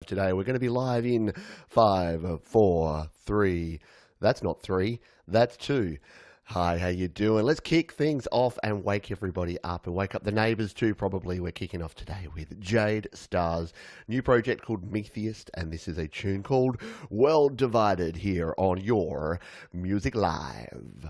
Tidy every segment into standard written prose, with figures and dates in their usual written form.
Today we're going to be live in 5, 4, 3. That's not 3, that's 2. Hi, how you doing? Let's kick things off and wake everybody up and wake up the neighbours too, probably. We're kicking off today with Jade Starr's new project called Metheist, and this is a tune called World Divided here on your Music Live.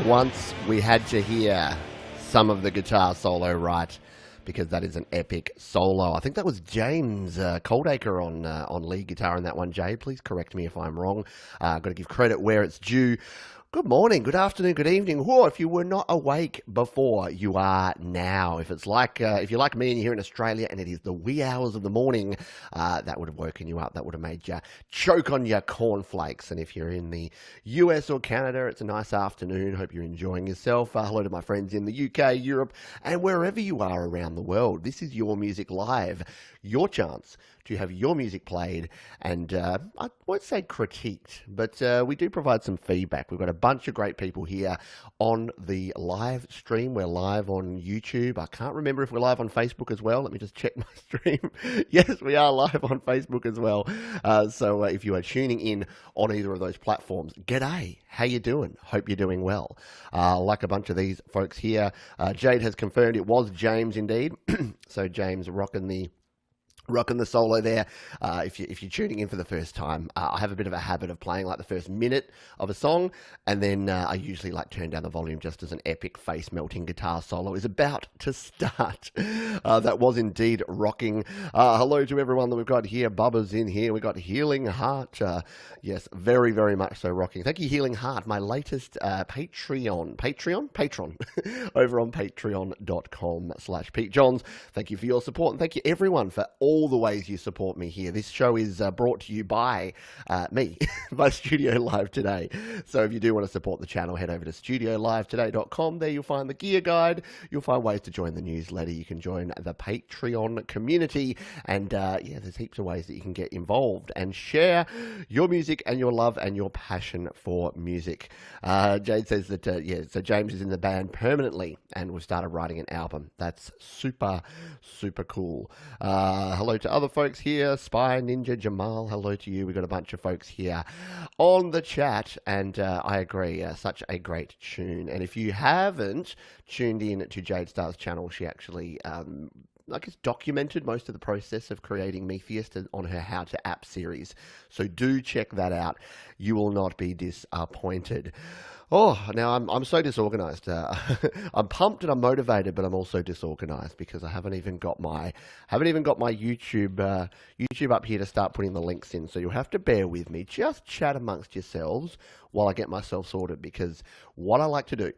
Once we had to hear some of the guitar solo right, because that is an epic solo. I think that was James Coldacre on lead guitar in that one. Jade, please correct me if I'm wrong. I've got to give credit where it's due. Good morning, good afternoon, good evening. Whoa, if you were not awake before, you are now. If it's like, if you're like me and you're here in Australia and it is the wee hours of the morning, that would have woken you up. That would have made you choke on your cornflakes. And if you're in the US or Canada, it's a nice afternoon. Hope you're enjoying yourself. Hello to my friends in the UK, Europe, and wherever you are around the world. This is Your Music Live, your chance to have your music played and I won't say critiqued, but we do provide some feedback. We've got a bunch of great people here on the live stream. We're live on YouTube. I can't remember if we're live on Facebook as well. Let me just check my stream. Yes, we are live on Facebook as well. So if you are tuning in on either of those platforms, g'day. How you doing? Hope you're doing well. Like a bunch of these folks here, Jade has confirmed it was James indeed. So James rocking the solo there. If you're tuning in for the first time, I have a bit of a habit of playing like the first minute of a song, and then I usually like turn down the volume just as an epic face-melting guitar solo is about to start. That was indeed rocking. Hello to everyone that we've got here. Bubba's in here. We got Healing Heart. Yes, very, very much so rocking. Thank you, Healing Heart. My latest patron over on patreon.com/PeteJohns. Thank you for your support, and thank you everyone for all all the ways you support me here. This show is brought to you by me, by Studio Live Today. So if you do want to support the channel, head over to studiolivetoday.com. There you'll find the gear guide. You'll find ways to join the newsletter. You can join the Patreon community. And yeah, there's heaps of ways that you can get involved and share your music and your love and your passion for music. Jade says that, yeah, so James is in the band permanently and we've started writing an album. That's super, super cool. Hello to other folks here. Spy, Ninja, Jamal, hello to you. We've got a bunch of folks here on the chat, and I agree, such a great tune. And if you haven't tuned in to Jade Star's channel, she actually I guess documented most of the process of creating Metheist on her How to App series. So do check that out. You will not be disappointed. Oh, now I'm so disorganized. I'm pumped and I'm motivated, but I'm also disorganized because I haven't even got my YouTube up here to start putting the links in. So you'll have to bear with me. Just chat amongst yourselves while I get myself sorted, because what I like to do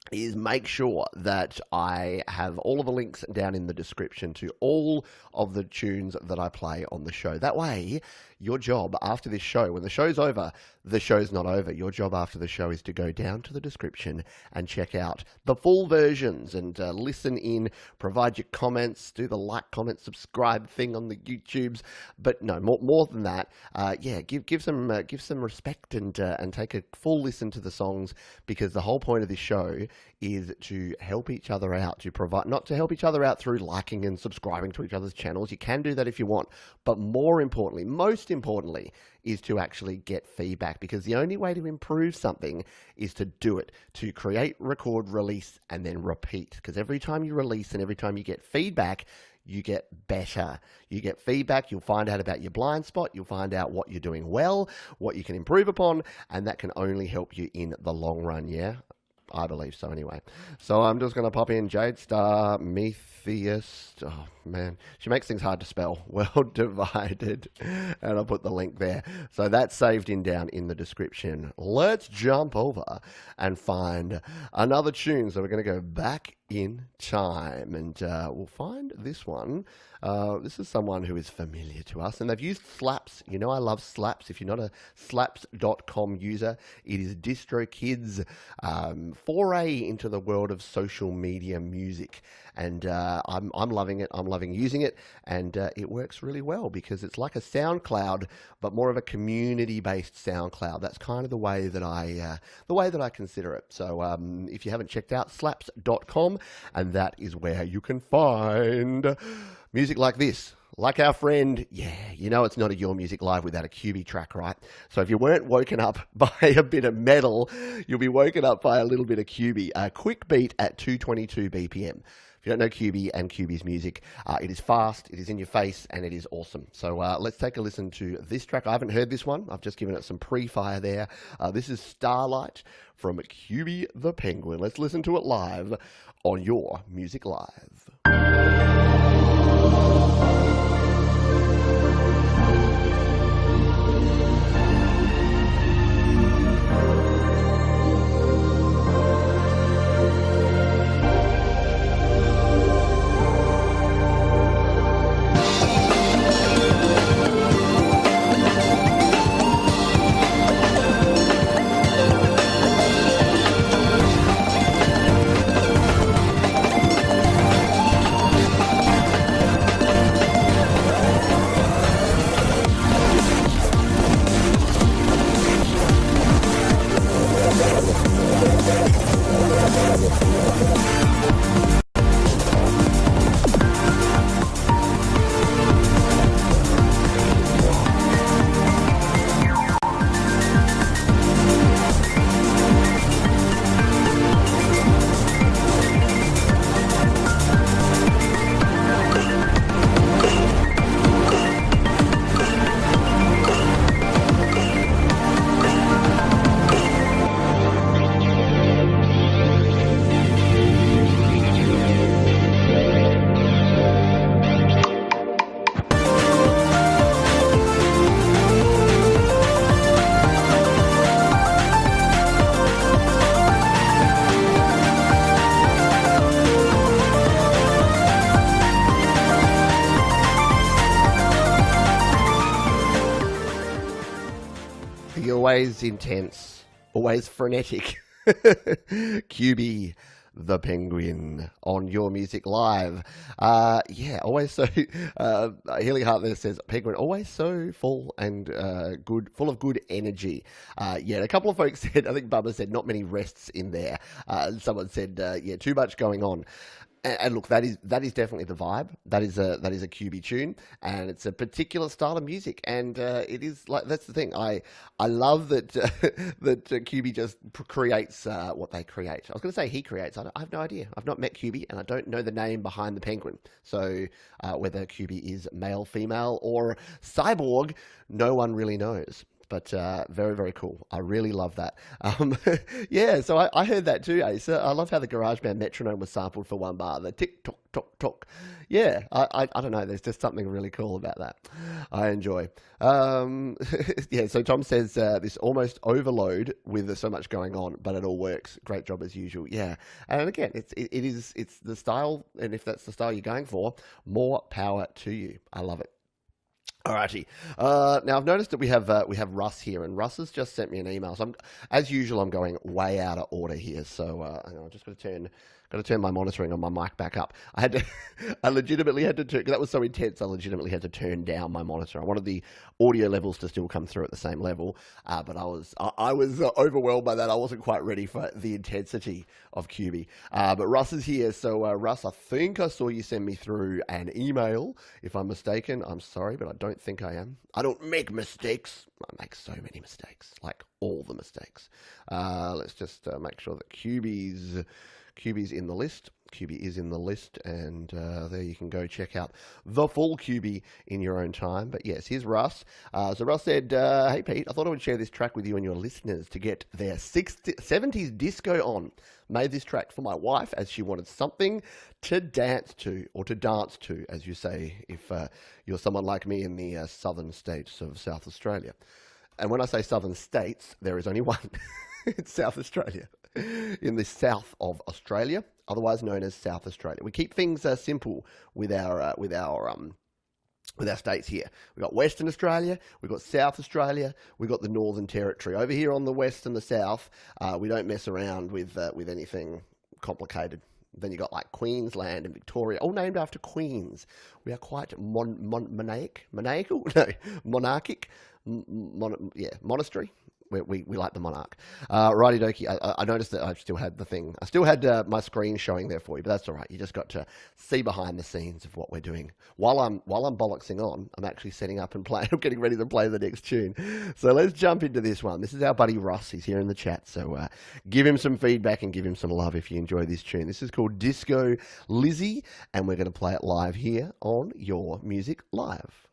is make sure that I have all of the links down in the description to all of the tunes that I play on the show. That way, your job after this show, when the show's over, the show's not over. Your job after the show is to go down to the description and check out the full versions and listen in, provide your comments, do the like, comment, subscribe thing on the YouTubes. But no, more than that, yeah, give some respect and take a full listen to the songs, because the whole point of this show is to help each other out, to provide, not to help each other out through liking and subscribing to each other's channels. You can do that if you want, but more importantly, most importantly, is to actually get feedback, because the only way to improve something is to do it, to create, record, release, and then repeat. Because every time you release and every time you get feedback, you get better. You get feedback, you'll find out about your blind spot, you'll find out what you're doing well, what you can improve upon, and that can only help you in the long run, yeah? I believe so anyway. So I'm just going to pop in Jade Star, Metheist. Oh, man. She makes things hard to spell. Well divided. And I'll put the link there. So that's saved in down in the description. Let's jump over and find another tune. So we're going to go back in time, and we'll find this one. This is someone who is familiar to us, and they've used Slaps. You know I love Slaps. If you're not a Slaps.com user, it is DistroKid's foray into the world of social media music, and I'm loving it. I'm loving using it, and it works really well because it's like a SoundCloud, but more of a community-based SoundCloud. That's kind of the way that I consider it. So if you haven't checked out Slaps.com, and that is where you can find music like this, like our friend, yeah, you know it's not a Your Music Live without a QB track, right? So if you weren't woken up by a bit of metal, you'll be woken up by a little bit of QB, a quick beat at 222 BPM. If you don't know QB and QB's music, it is fast, it is in your face, and it is awesome. So let's take a listen to this track. I haven't heard this one. I've just given it some pre-fire there. This is Starlight from QB the Penguin. Let's listen to it live on Your Music Live. always intense, always frenetic. QB the Penguin on Your Music Live. Yeah, always so. Healing Heart there says Penguin always so full and good, full of good energy. Yeah, a couple of folks said, I think Bubba said, not many rests in there. Someone said, yeah, too much going on. And look, that is definitely the vibe. That is a QB tune, and it's a particular style of music. And it is like, that's the thing. I love that that QB just creates what they create. I was going to say he creates. I have no idea. I've not met QB, and I don't know the name behind the penguin. So whether QB is male, female, or cyborg, no one really knows. But very, very cool. I really love that. Yeah, so I heard that too, Ace. I love how the GarageBand metronome was sampled for one bar. The tick, tock, tock, tock. Yeah, I don't know. There's just something really cool about that. I enjoy. Yeah, so Tom says this almost overload with so much going on, but it all works. Great job as usual. Yeah, and again, it's the style, and if that's the style you're going for, more power to you. I love it. Alrighty. Now I've noticed that we have Russ here, and Russ has just sent me an email. So as usual, I'm going way out of order here. So hang on, I'm just going to turn my monitoring on my mic back up. I legitimately had to turn, because that was so intense. I legitimately had to turn down my monitor. I wanted the audio levels to still come through at the same level, but I was overwhelmed by that. I wasn't quite ready for the intensity of QB. But Russ is here. So Russ, I think I saw you send me through an email. If I'm mistaken, I'm sorry, but I don't think I am. I don't make mistakes. I make so many mistakes, like all the mistakes. Let's just make sure that QB's in the list. QB is in the list, and there you can go check out the full QB in your own time. But yes, here's Russ. So Russ said, hey Pete, I thought I would share this track with you and your listeners to get their 70s disco on. Made this track for my wife as she wanted something to dance to, or to dance to, as you say, if you're someone like me in the southern states of South Australia. And when I say southern states, there is only one. It's South Australia. In the south of Australia, otherwise known as South Australia. We keep things simple with our states here. We've got Western Australia, we've got South Australia, we've got the Northern Territory. Over here on the west and the south, we don't mess around with anything complicated. Then you got like Queensland and Victoria, all named after queens. We are quite monarchic, monastery. We like the monarch. Righty dokie. I noticed that I still had the thing. I still had my screen showing there for you, but that's all right. You just got to see behind the scenes of what we're doing. While I'm bollocksing on, I'm actually setting up and playing. I'm getting ready to play the next tune. So let's jump into this one. This is our buddy Russ. He's here in the chat. So give him some feedback and give him some love if you enjoy this tune. This is called Disco Lizzie, and we're going to play it live here on Your Music Live.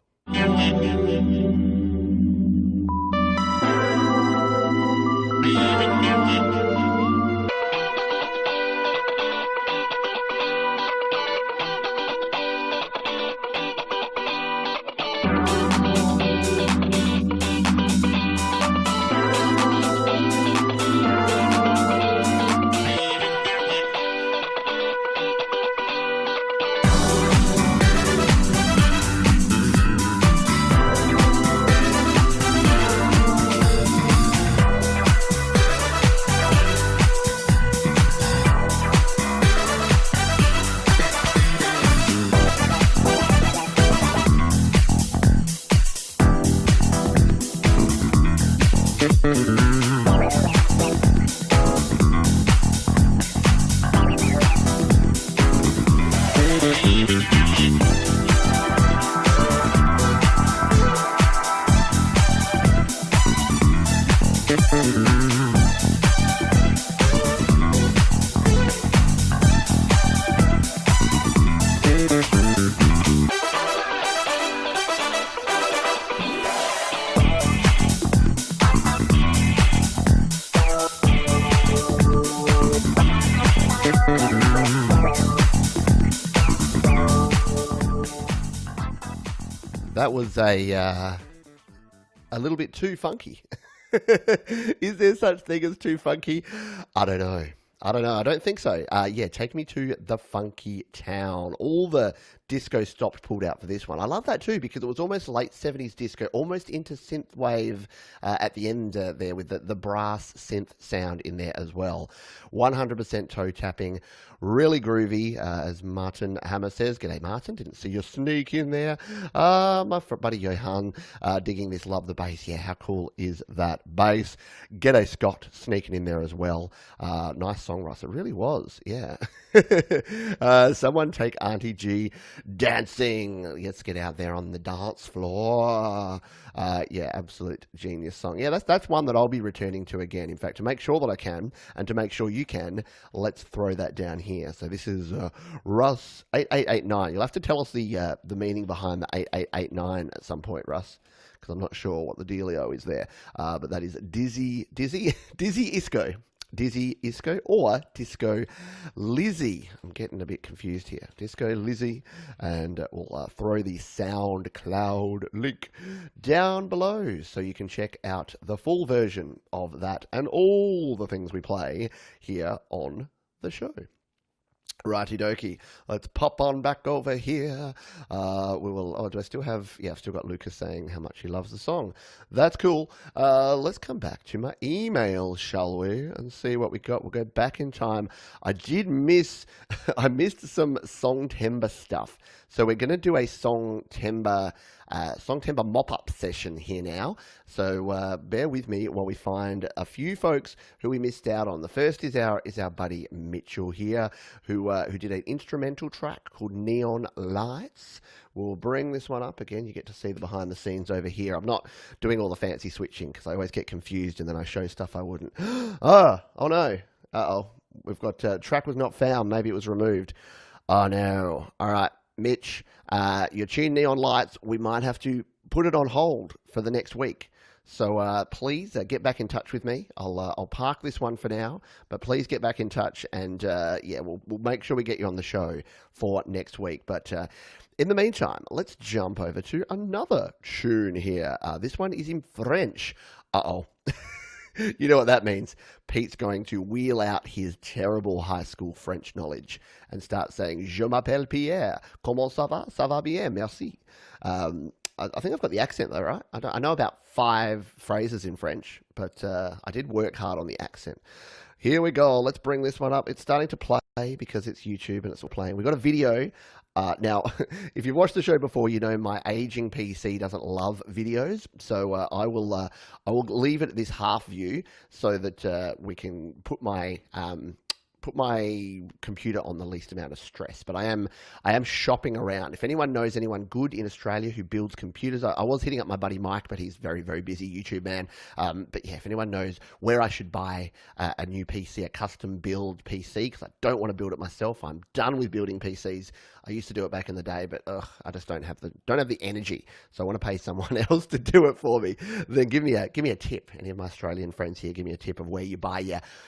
That was a little bit too funky. Is there such thing as too funky? I don't know. I don't think so. Yeah, take me to the funky town. All the disco stopped, pulled out for this one. I love that too because it was almost late 70s disco, almost into synthwave at the end there with the brass synth sound in there as well. 100% toe tapping, really groovy, as Martin Hammer says. G'day, Martin. Didn't see your sneak in there. My buddy Johan digging this. Love the bass. Yeah, how cool is that bass? G'day, Scott, sneaking in there as well. Nice song, Russ. It really was. Yeah. Someone take Auntie G dancing. Let's get out there on the dance floor. Yeah, absolute genius song. Yeah, that's one that I'll be returning to again. In fact, to make sure that I can, and to make sure you can, let's throw that down here. So this is Russ 8889. You'll have to tell us the meaning behind the 8889 at some point, Russ, because I'm not sure what the dealio is there. But that is Dizzy Isco. Dizzy Isco or Disco Lizzie. I'm getting a bit confused here. Disco Lizzie, and we'll throw the SoundCloud link down below so you can check out the full version of that and all the things we play here on the show. Righty dokie, let's pop on back over here. We will. Oh, do I still have? Yeah, I've still got Lucas saying how much he loves the song. That's cool. Let's come back to my email, shall we, and see what we got. We'll go back in time. I did miss. I missed some Song Timber stuff, so we're going to do a Song Timber mop-up session here now. So bear with me while we find a few folks who we missed out on. The first is our buddy Mitchell here, who did an instrumental track called Neon Lights. We'll bring this one up again. You get to see the behind the scenes over here. I'm not doing all the fancy switching because I always get confused and then I show stuff I wouldn't. Oh no. Uh-oh. We've got track was not found. Maybe it was removed. Oh no. All right. Mitch, your tune Neon Lights, we might have to put it on hold for the next week. So please get back in touch with me. I'll park this one for now, but please get back in touch, and yeah, we'll make sure we get you on the show for next week. But in the meantime, let's jump over to another tune here. This one is in French. Uh-oh. You know what that means. Pete's going to wheel out his terrible high school French knowledge and start saying, Je m'appelle Pierre. Comment ça va? Ça va bien, merci. I think I've got the accent though, right? I know about 5 phrases in French, but I did work hard on the accent. Here we go. Let's bring this one up. It's starting to play because it's YouTube and it's all playing. We've got a video. Now, if you've watched the show before, you know my aging PC doesn't love videos, so I will leave it at this half view so that we can put my computer on the least amount of stress. But I am shopping around. If anyone knows anyone good in Australia who builds computers, I was hitting up my buddy Mike, but he's very, very busy, YouTube man. But yeah, if anyone knows where I should buy a new PC, a custom build PC, because I don't want to build it myself. I'm done with building PCs. I used to do it back in the day, but I just don't have the energy. So I want to pay someone else to do it for me. Then give me a tip. Any of my Australian friends here, give me a tip of where you buy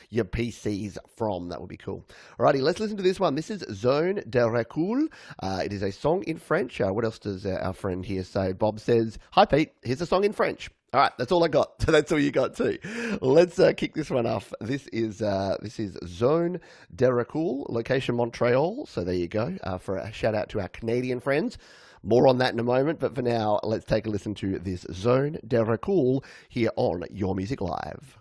your PCs from. That would be cool. Alrighty, let's listen to this one. This is Zone de Recul. It is a song in French. What else does our friend here say? Bob says, "Hi Pete, here's a song in French." All right, that's all I got. So that's all you got too. Let's kick this one off. This is Zone de Recul, location Montreal. So there you go. For a shout out to our Canadian friends. More on that in a moment, but for now, let's take a listen to this Zone de Recul here on Your Music Live.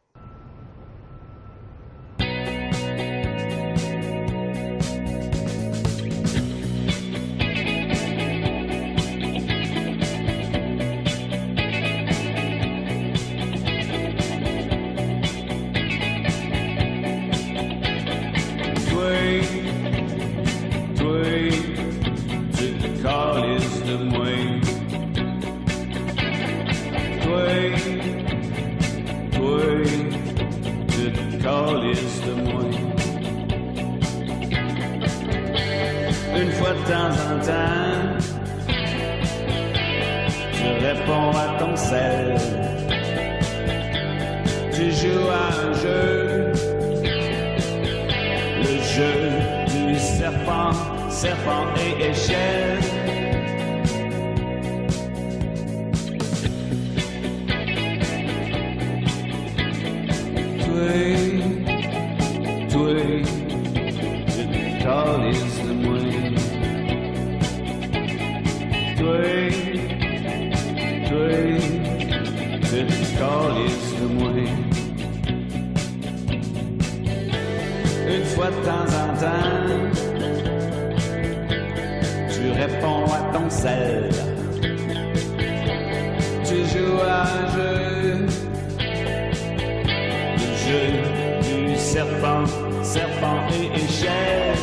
Une fois de temps en temps, tu réponds à ton sel. Tu joues à un jeu, le jeu du serpent et échelle. Toi, tu te calises de moi. fois de temps en temps, tu réponds à ton sel. Tu joues à un jeu, le jeu du serpent, serpent et échelle.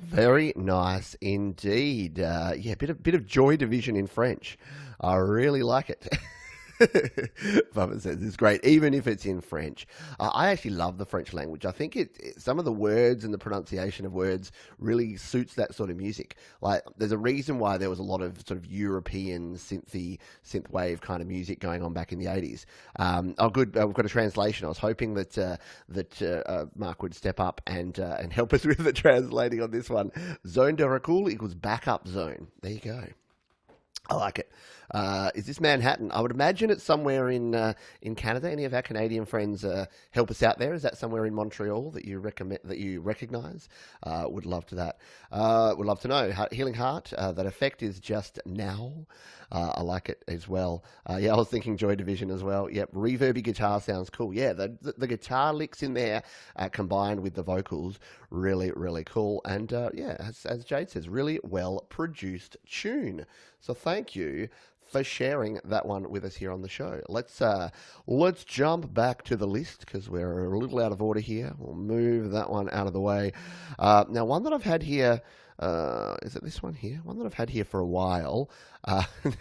Very nice indeed. Yeah, bit of Joy Division in French. I really like it. Bubba says it's great, even if it's in French. I actually love the French language. I think some of the words and the pronunciation of words really suits that sort of music. Like, there's a reason why there was a lot of sort of European synth wave kind of music going on back in the 80s. Oh, good. We've got a translation. I was hoping that Mark would step up and help us with the translating on this one. Zone de recul equals backup zone. There you go. I like it. Is this Manhattan? I would imagine it's somewhere in Canada. Any of our Canadian friends help us out there? Is that somewhere in Montreal that you recognise? Would love to that. Would love to know. Healing Heart. That effect is just now. I like it as well. Yeah, I was thinking Joy Division as well. Yep, reverby guitar sounds cool. Yeah, the guitar licks in there combined with the vocals, really, really cool. And yeah, as Jade says, really well produced tune. So thank you for sharing that one with us here on the show. Let's jump back to the list because we're a little out of order here. We'll move that one out of the way. Now, one that I've had here. Is it this one here? One that I've had here for a while.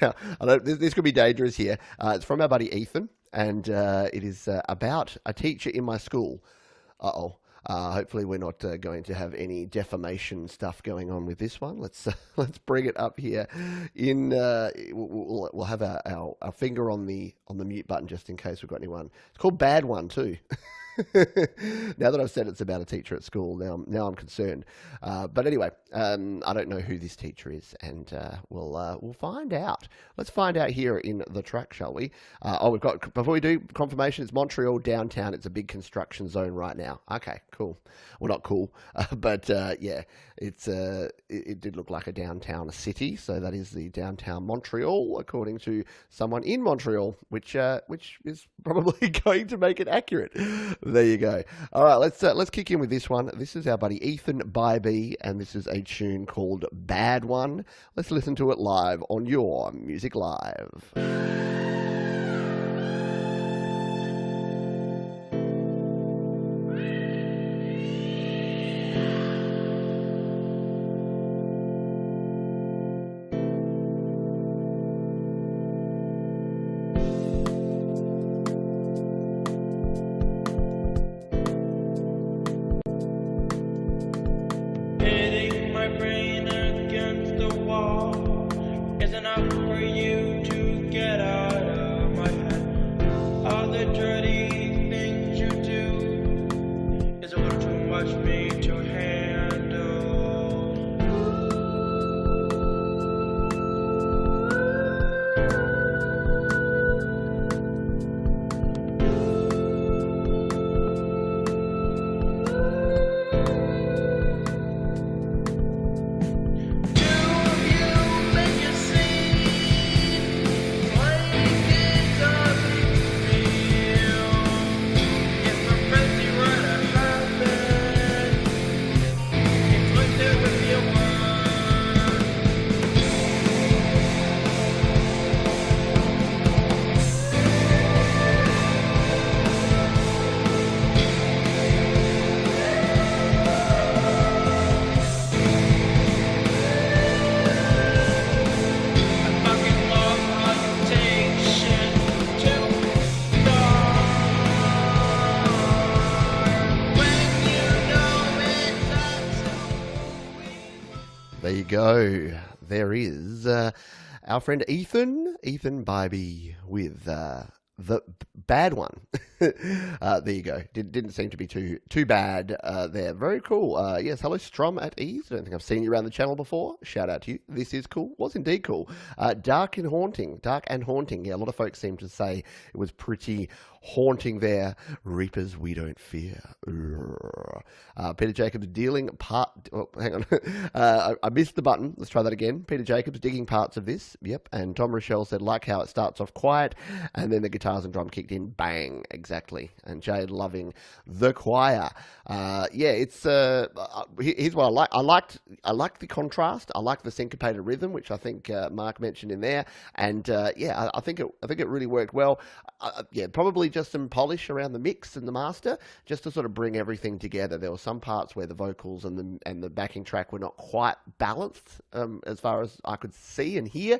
Now, this could be dangerous here. It's from our buddy Ethan, and it is about a teacher in my school. Uh-oh. Hopefully we're not going to have any defamation stuff going on with this one. Let's bring it up here. We'll have our finger on the mute button just in case we've got anyone. It's called Bad One too. Now that I've said it's about a teacher at school, now I'm concerned. But anyway, I don't know who this teacher is, and we'll find out. Let's find out here in the track, shall we? We've got, before we do, confirmation. It's Montreal downtown. It's a big construction zone right now. Okay, cool. Well, not cool, but yeah, it did look like a downtown city. So that is the downtown Montreal, according to someone in Montreal, which is probably going to make it accurate. There you go. All right, let's kick in with this one. This is our buddy Ethan Bybee, and this is a tune called Bad One. Let's listen to it live on Your Music Live. There you go. There is our friend Ethan Bybee with the Bad One. There you go. Didn't seem to be too bad there. Very cool. Yes, hello Strum at Ease. I don't think I've seen you around the channel before. Shout out to you. This is cool. Was indeed cool. Dark and haunting. Yeah, a lot of folks seem to say it was pretty haunting there. Reapers we don't fear. Peter Jacobs dealing part. Oh, hang on. I missed the button. Let's try that again. Peter Jacobs digging parts of this. Yep. And Tom Rochelle said like how it starts off quiet and then the guitars and drum kicked in. Bang. Exactly. And Jade loving the choir. Yeah, it's here's what I like. I like the contrast. I like the syncopated rhythm, which I think Mark mentioned in there. And yeah, I think it really worked well. Yeah, probably just some polish around the mix and the master, just to sort of bring everything together. There were some parts where the vocals and the backing track were not quite balanced as far as I could see and hear.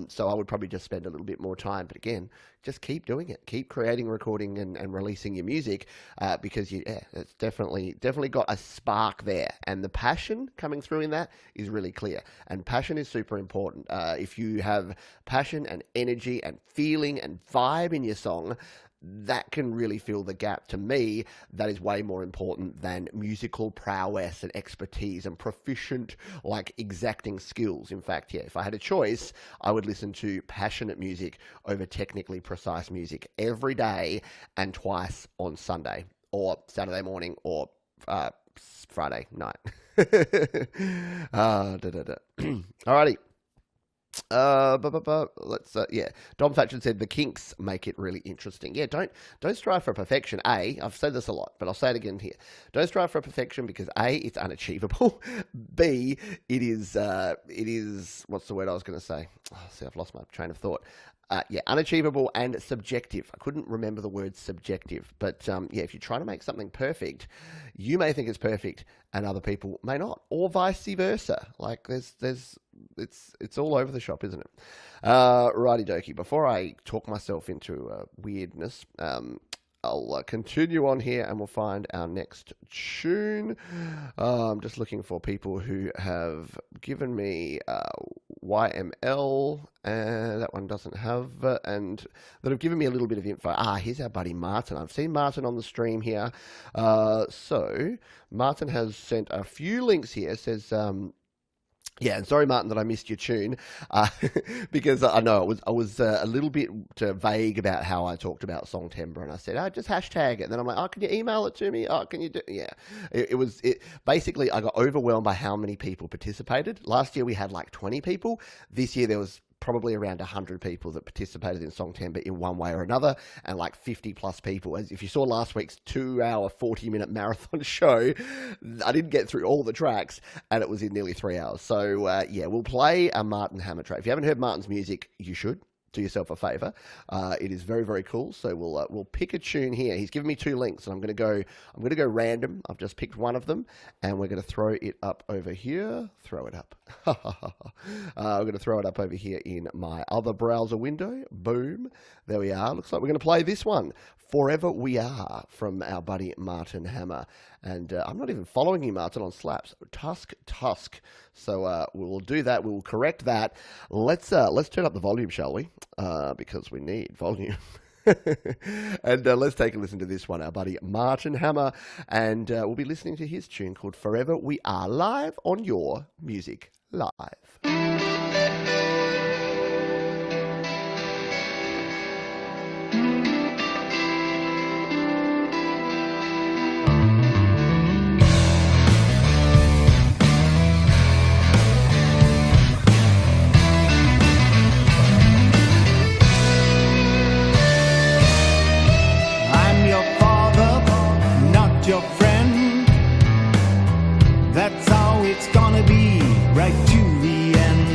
So I would probably just spend a little bit more time. But again, just keep doing it. Keep creating, recording, and releasing your music because it's definitely got a spark there. And the passion coming through in that is really clear. And passion is super important. If you have passion and energy and feeling and vibe in your song, that can really fill the gap. To me, that is way more important than musical prowess and expertise and proficient, like, exacting skills. In fact, yeah, if I had a choice, I would listen to passionate music over technically precise music every day and twice on Sunday or Saturday morning or Friday night. Alrighty. Let's yeah. Dom Thatcher said the kinks make it really interesting. Yeah, don't strive for perfection. I've said this a lot, but I'll say it again here. Don't strive for perfection because A, it's unachievable. B, it is what's the word I was going to say? Oh, see, I've lost my train of thought. Yeah, unachievable and subjective. I couldn't remember the word subjective, but yeah, if you try to make something perfect, you may think it's perfect and other people may not, or vice versa. Like it's all over the shop, isn't it? Righty dokie. Before I talk myself into weirdness, I'll continue on here and we'll find our next tune. I'm just looking for people who have given me YML, and that one doesn't have, and that have given me a little bit of info. Here's our buddy Martin. I've seen Martin on the stream here. So Martin has sent a few links here. It says, yeah, and sorry, Martin, that I missed your tune, because I know I was a little bit vague about how I talked about song timbre, and I said, just hashtag it. And then I'm like, can you email it to me? Can you do? Yeah, it basically, I got overwhelmed by how many people participated. Last year we had like 20 people. This year there was probably around 100 people that participated in Song Timbre in one way or another, and like 50 plus people. As if you saw last week's 2-hour, 40-minute marathon show, I didn't get through all the tracks, and it was in nearly 3 hours. So yeah, we'll play a Martin Hammer track. If you haven't heard Martin's music, you should. Do yourself a favor. It is very, very cool. So we'll pick a tune here. He's given me 2 links, and I'm going to go random. I've just picked one of them, and we're going to throw it up over here. Throw it up. We're going to throw it up over here in my other browser window. Boom. There we are. Looks like we're going to play this one, Forever We Are, from our buddy Martin Hammer. And I'm not even following you, Martin, on Slaps. Tusk. So we'll do that. We'll correct that. Let's turn up the volume, shall we? Because we need volume. And let's take a listen to this one, our buddy Martin Hammer. And we'll be listening to his tune called Forever We Are, live on Your Music Live. Your friend, that's how it's gonna be right to the end.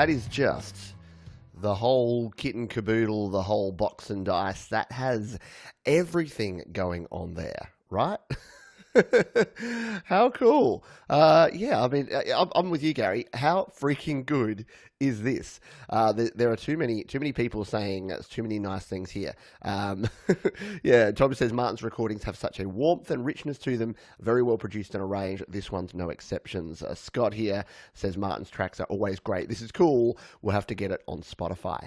that is just the whole kit and caboodle, the whole box and dice. That has everything going on there, right? How cool. Yeah, I mean, I'm with you, Gary. How freaking good is this? There are too many people saying too many nice things here. Yeah, Tom says Martin's recordings have such a warmth and richness to them, very well produced and arranged. This one's no exceptions. Scott here says Martin's tracks are always great. This is cool. We'll have to get it on Spotify.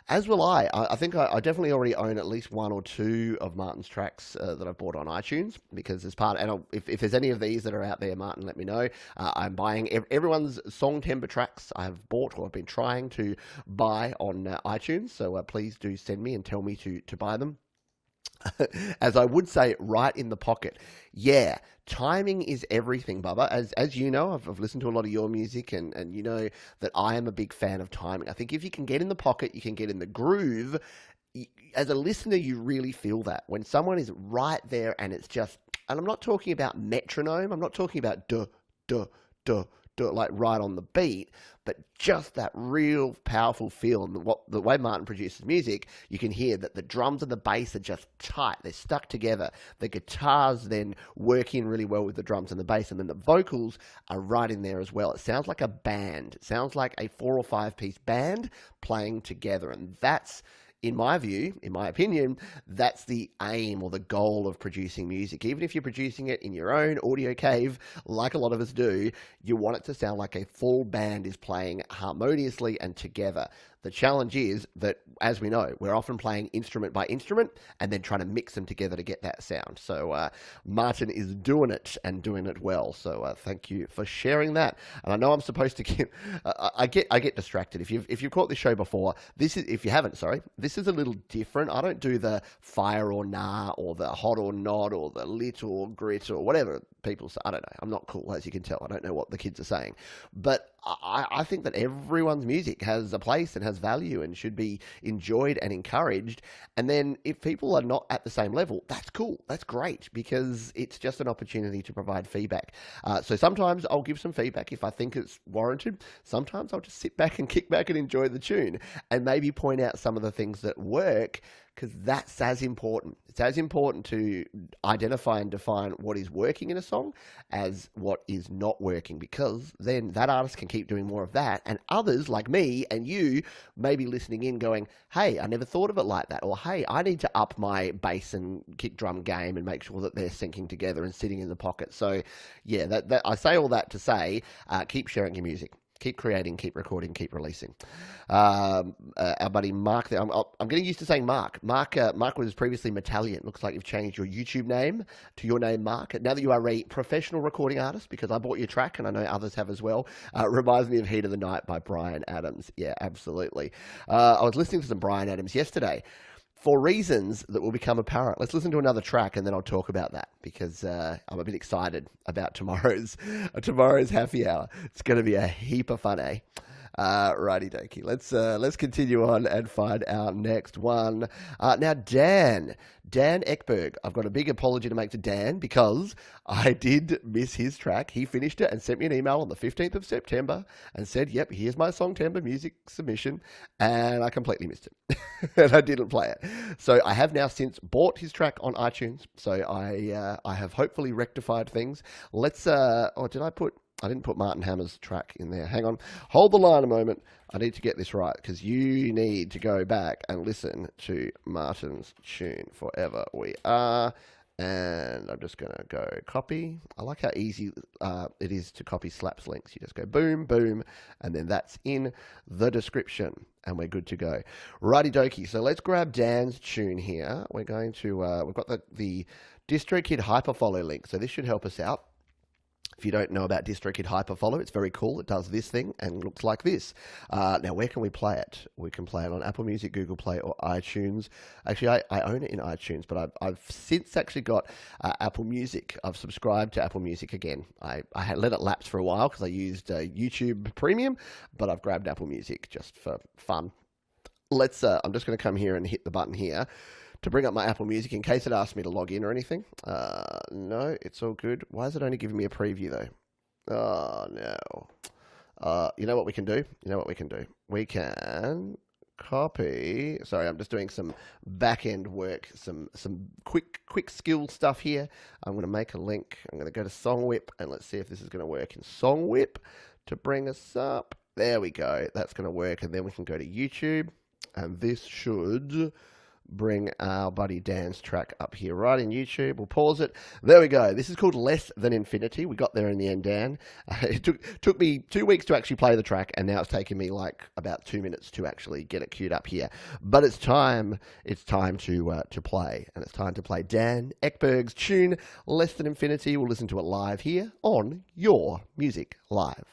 As will I. I think I definitely already own at least one or two of Martin's tracks that I've bought on iTunes, because as part, and if there's any of these that are out there, Martin, let me know. I'm buying everyone's song timbre tracks I have bought or have been trying to buy on iTunes, so please do send me and tell me to buy them. As I would say, right in the pocket. Yeah, timing is everything, Bubba. As you know, I've listened to a lot of your music, and you know that I am a big fan of timing. I think if you can get in the pocket, you can get in the groove. As a listener, you really feel that. When someone is right there and it's just, and I'm not talking about metronome, I'm not talking about duh, duh, duh, duh, like right on the beat, but just that real powerful feel. And the way Martin produces music, you can hear that the drums and the bass are just tight. They're stuck together. The guitars then work in really well with the drums and the bass, and then the vocals are right in there as well. It sounds like a band. It sounds like a 4 or 5 piece band playing together, and that's, in my view, in my opinion, that's the aim or the goal of producing music. Even if you're producing it in your own audio cave, like a lot of us do, you want it to sound like a full band is playing harmoniously and together. The challenge is that, as we know, we're often playing instrument by instrument and then trying to mix them together to get that sound. So Martin is doing it and doing it well. So thank you for sharing that. And I know I'm supposed to get, I get distracted. If you've caught this show before, if you haven't, this is a little different. I don't do the fire or nah or the hot or not or the lit or grit or whatever people say. I don't know. I'm not cool, as you can tell. I don't know what the kids are saying. But I think that everyone's music has a place and has value and should be enjoyed and encouraged. And then if people are not at the same level, that's cool. That's great, because it's just an opportunity to provide feedback. So sometimes I'll give some feedback if I think it's warranted. Sometimes I'll just sit back and kick back and enjoy the tune and maybe point out some of the things that work, because that's as important. It's as important to identify and define what is working in a song as what is not working, because then that artist can keep doing more of that, and others like me and you may be listening in going, hey, I never thought of it like that, or hey, I need to up my bass and kick drum game and make sure that they're syncing together and sitting in the pocket. So yeah, that I say all that to say, keep sharing your music. Keep creating, keep recording, keep releasing. Our buddy Mark there, I'm getting used to saying Mark. Mark was previously Metallian. Looks like you've changed your YouTube name to your name, Mark. Now that you are a professional recording artist, because I bought your track and I know others have as well, reminds me of Heat of the Night by Bryan Adams. Yeah, absolutely. I was listening to some Bryan Adams yesterday, for reasons that will become apparent. Let's listen to another track and then I'll talk about that, because I'm a bit excited about tomorrow's happy hour. It's going to be a heap of fun, eh? Righty dokey. Let's continue on and find our next one. Now, Dan Ekberg. I've got a big apology to make to Dan, because I did miss his track. He finished it and sent me an email on the 15th of September and said, yep, here's my song timbre music submission, and I completely missed it. And I didn't play it. So I have now since bought his track on iTunes. So I have hopefully rectified things. I didn't put Martin Hammer's track in there. Hang on. Hold the line a moment. I need to get this right, because you need to go back and listen to Martin's tune, Forever We Are. And I'm just going to go copy. I like how easy it is to copy slaps links. You just go boom, boom, and then that's in the description, and we're good to go. Righty dokey. So let's grab Dan's tune here. We're going to, we've got the DistroKid Hyperfollow link, so this should help us out. If you don't know about DistroKid Hyperfollow, it's very cool. It does this thing and looks like this. Now, where can we play it? We can play it on Apple Music, Google Play, or iTunes. Actually, I own it in iTunes, but I've since actually got Apple Music. I've subscribed to Apple Music again. I had let it lapse for a while because I used YouTube Premium, but I've grabbed Apple Music just for fun. I'm just going to come here and hit the button here to bring up my Apple Music in case it asks me to log in or anything. No, it's all good. Why is it only giving me a preview though? Oh no. You know what we can do? We can copy. Sorry, I'm just doing some back-end work, some quick skill stuff here. I'm going to make a link. I'm going to go to SongWhip, and let's see if this is going to work in SongWhip to bring us up. There we go. That's going to work, and then we can go to YouTube, and this should bring our buddy Dan's track up here right in YouTube. We'll pause it. There we go. This is called Less Than Infinity. We got there in the end, Dan. It took me 2 weeks to actually play the track, and now it's taken me like about 2 minutes to actually get it queued up here. But it's time to play, and it's time to play Dan Ekberg's tune Less Than Infinity. We'll listen to it live here on Your Music Live.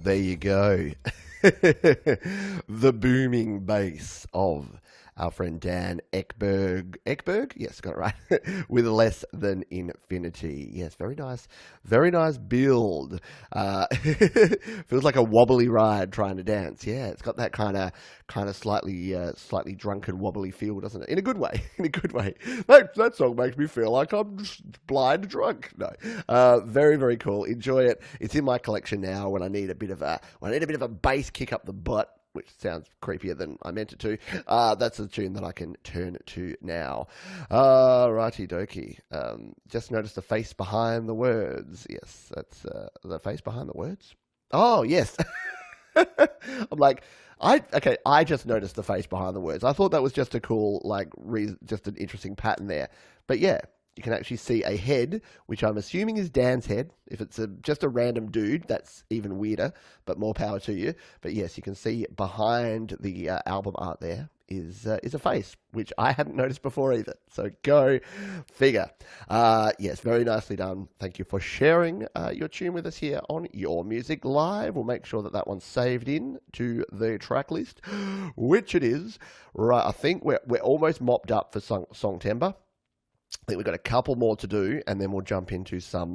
There you go. The booming bass of our friend Dan Ekberg. Ekberg? Yes, got it right. With Less Than Infinity. Yes, very nice. Very nice build. Feels like a wobbly ride trying to dance. Yeah, it's got that kind of slightly drunken wobbly feel, doesn't it? In a good way. In a good way. That song makes me feel like I'm just blind drunk. No. Very, very cool. Enjoy it. It's in my collection now when I need a bit of a bass kick up the butt, which sounds creepier than I meant it to. That's a tune that I can turn to now. Righty dokie. Just noticed the face behind the words. Yes, that's the face behind the words. Oh, yes. I'm like, I just noticed the face behind the words. I thought that was just a cool, just an interesting pattern there. But yeah, you can actually see a head, which I'm assuming is Dan's head. If it's just a random dude, that's even weirder, but more power to you. But yes, you can see behind the album art there is a face, which I hadn't noticed before either. So go figure. Yes, very nicely done. Thank you for sharing your tune with us here on Your Music Live. We'll make sure that one's saved in to the track list, which it is. Right, I think we're almost mopped up for Songtember. I think we've got a couple more to do, and then we'll jump into some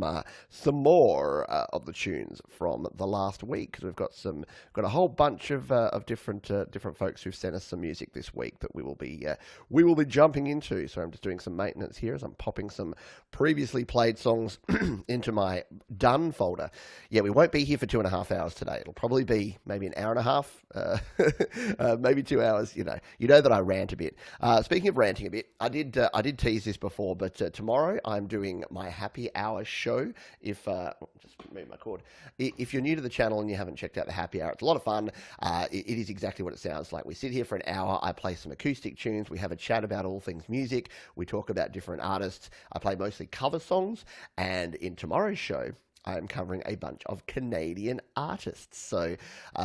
more of the tunes from the last week. Because we've got a whole bunch of different folks who've sent us some music this week that we will be jumping into. So I'm just doing some maintenance here as I'm popping some previously played songs into my done folder. Yeah, we won't be here for 2.5 hours today. It'll probably be maybe an hour and a half, maybe 2 hours. You know that I rant a bit. Speaking of ranting a bit, I did tease this before. but tomorrow I'm doing my happy hour show. If just move my cord. If you're new to the channel and you haven't checked out the happy hour, it's a lot of fun. It is exactly what it sounds like. We sit here for an hour. I play some acoustic tunes. We have a chat about all things music. We talk about different artists. I play mostly cover songs, and in tomorrow's show, I am covering a bunch of Canadian artists. So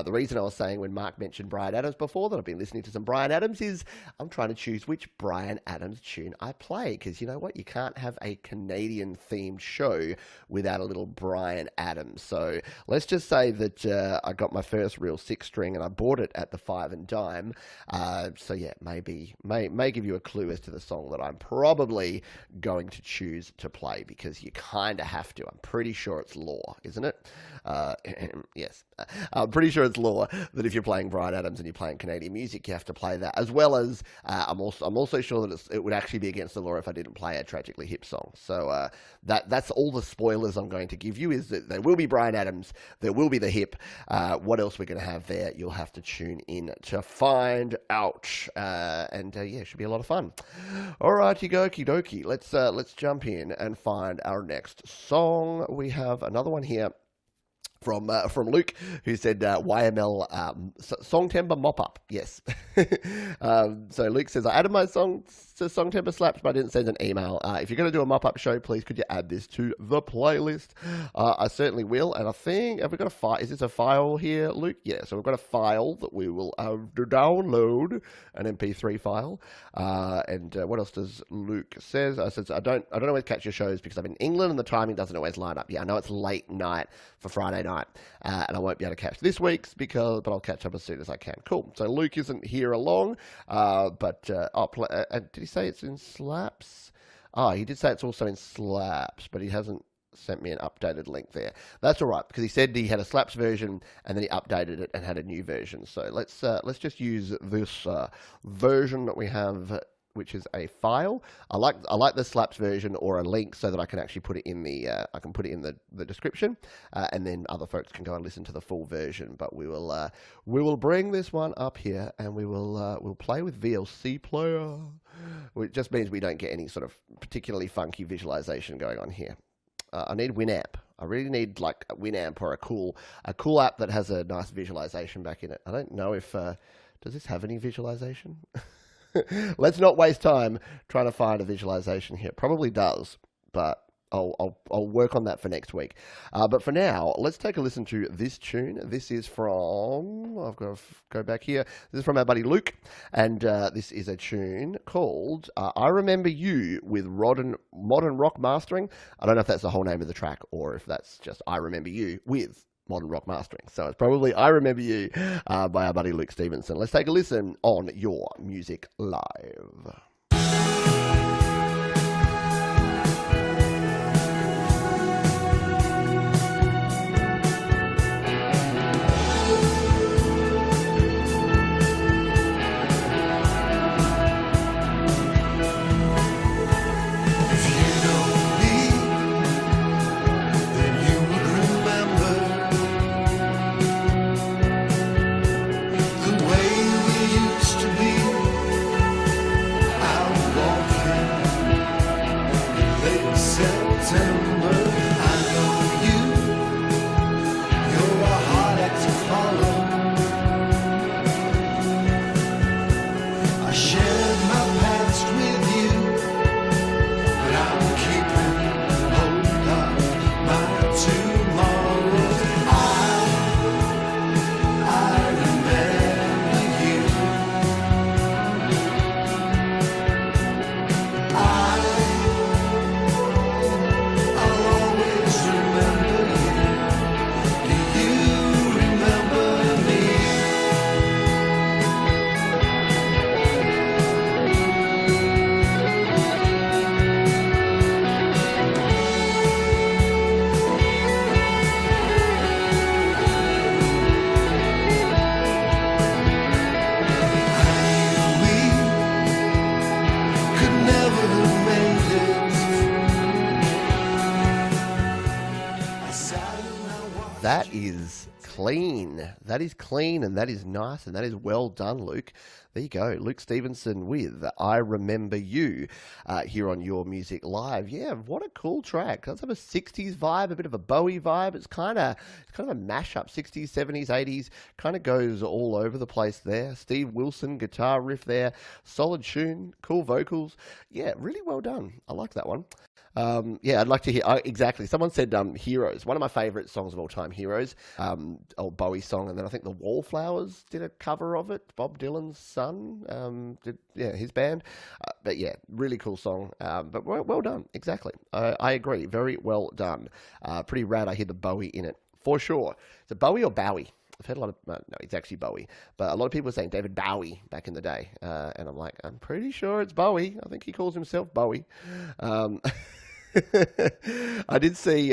the reason I was saying when Mark mentioned Bryan Adams before that I've been listening to some Bryan Adams is I'm trying to choose which Bryan Adams tune I play, because you know what? You can't have a Canadian themed show without a little Bryan Adams. So let's just say that I got my first real 6-string and I bought it at the 5 and Dime. So yeah, may give you a clue as to the song that I'm probably going to choose to play, because you kind of have to. I'm pretty sure it's law, isn't it? Yes. I'm pretty sure it's law that if you're playing Bryan Adams and you're playing Canadian music, you have to play that, as well as I'm also sure that it would actually be against the law if I didn't play a Tragically Hip song. So that's all the spoilers I'm going to give you, is that there will be Bryan Adams, there will be the hip. What else we're going to have there, you'll have to tune in to find out. Yeah, it should be a lot of fun. Alrighty, okie dokie. Let's jump in and find our next song. We have another one here from Luke, who said YML Song Timber Mop-Up. Yes. So Luke says, I added my song to Song Timber Slaps, but I didn't send an email. If you're going to do a mop-up show, please could you add this to the playlist? I certainly will. And I think, have we got a file? Is this a file here, Luke? Yeah, so we've got a file that we will download, an MP3 file. And what else does Luke says? I says, I don't always catch your shows because I'm in England and the timing doesn't always line up. Yeah, I know it's late night for Friday night, and I won't be able to catch this week's but I'll catch up as soon as I can. Cool. So Luke isn't here along, but I'll play. Did he say it's in Slaps? Oh, he did say it's also in Slaps, but he hasn't sent me an updated link there. That's all right, because he said he had a Slaps version and then he updated it and had a new version. So let's just use this version that we have, which is a file. I like the Slaps version, or a link, so that I can actually put it in the description, and then other folks can go and listen to the full version. But we will bring this one up here, and we'll play with VLC player, which just means we don't get any sort of particularly funky visualization going on here. I need Winamp. I really need like a Winamp or a cool app that has a nice visualization back in it. I don't know if does this have any visualization? Let's not waste time trying to find a visualization here. It probably does, but I'll work on that for next week. But for now, let's take a listen to this tune. This is from, I've got to go back here. This is from our buddy Luke, and this is a tune called I Remember You with Modern Rock Mastering. I don't know if that's the whole name of the track or if that's just I Remember You with Modern Rock Mastering. So it's probably I Remember You by our buddy Luke Stevenson. Let's take a listen on Your Music Live. I That is clean. That is clean, and that is nice, and that is well done, Luke. There you go. Luke Stevenson with I Remember You here on Your Music Live. Yeah, what a cool track. It does have a 60s vibe, a bit of a Bowie vibe. It's kind of a mashup, 60s, 70s, 80s. Kind of goes all over the place there. Steve Wilson, guitar riff there. Solid tune, cool vocals. Yeah, really well done. I like that one. Yeah, I'd like to hear, exactly. Someone said Heroes, one of my favourite songs of all time, Heroes, old Bowie song, and then I think the Wallflowers did a cover of it, Bob Dylan's son, did his band, but yeah, really cool song, but well done, exactly. I agree, very well done. Pretty rad, I hear the Bowie in it, for sure. Is it Bowie or Bowie? I've heard a lot of, no, it's actually Bowie, but a lot of people were saying David Bowie back in the day, and I'm like, I'm pretty sure it's Bowie. I think he calls himself Bowie. I did see,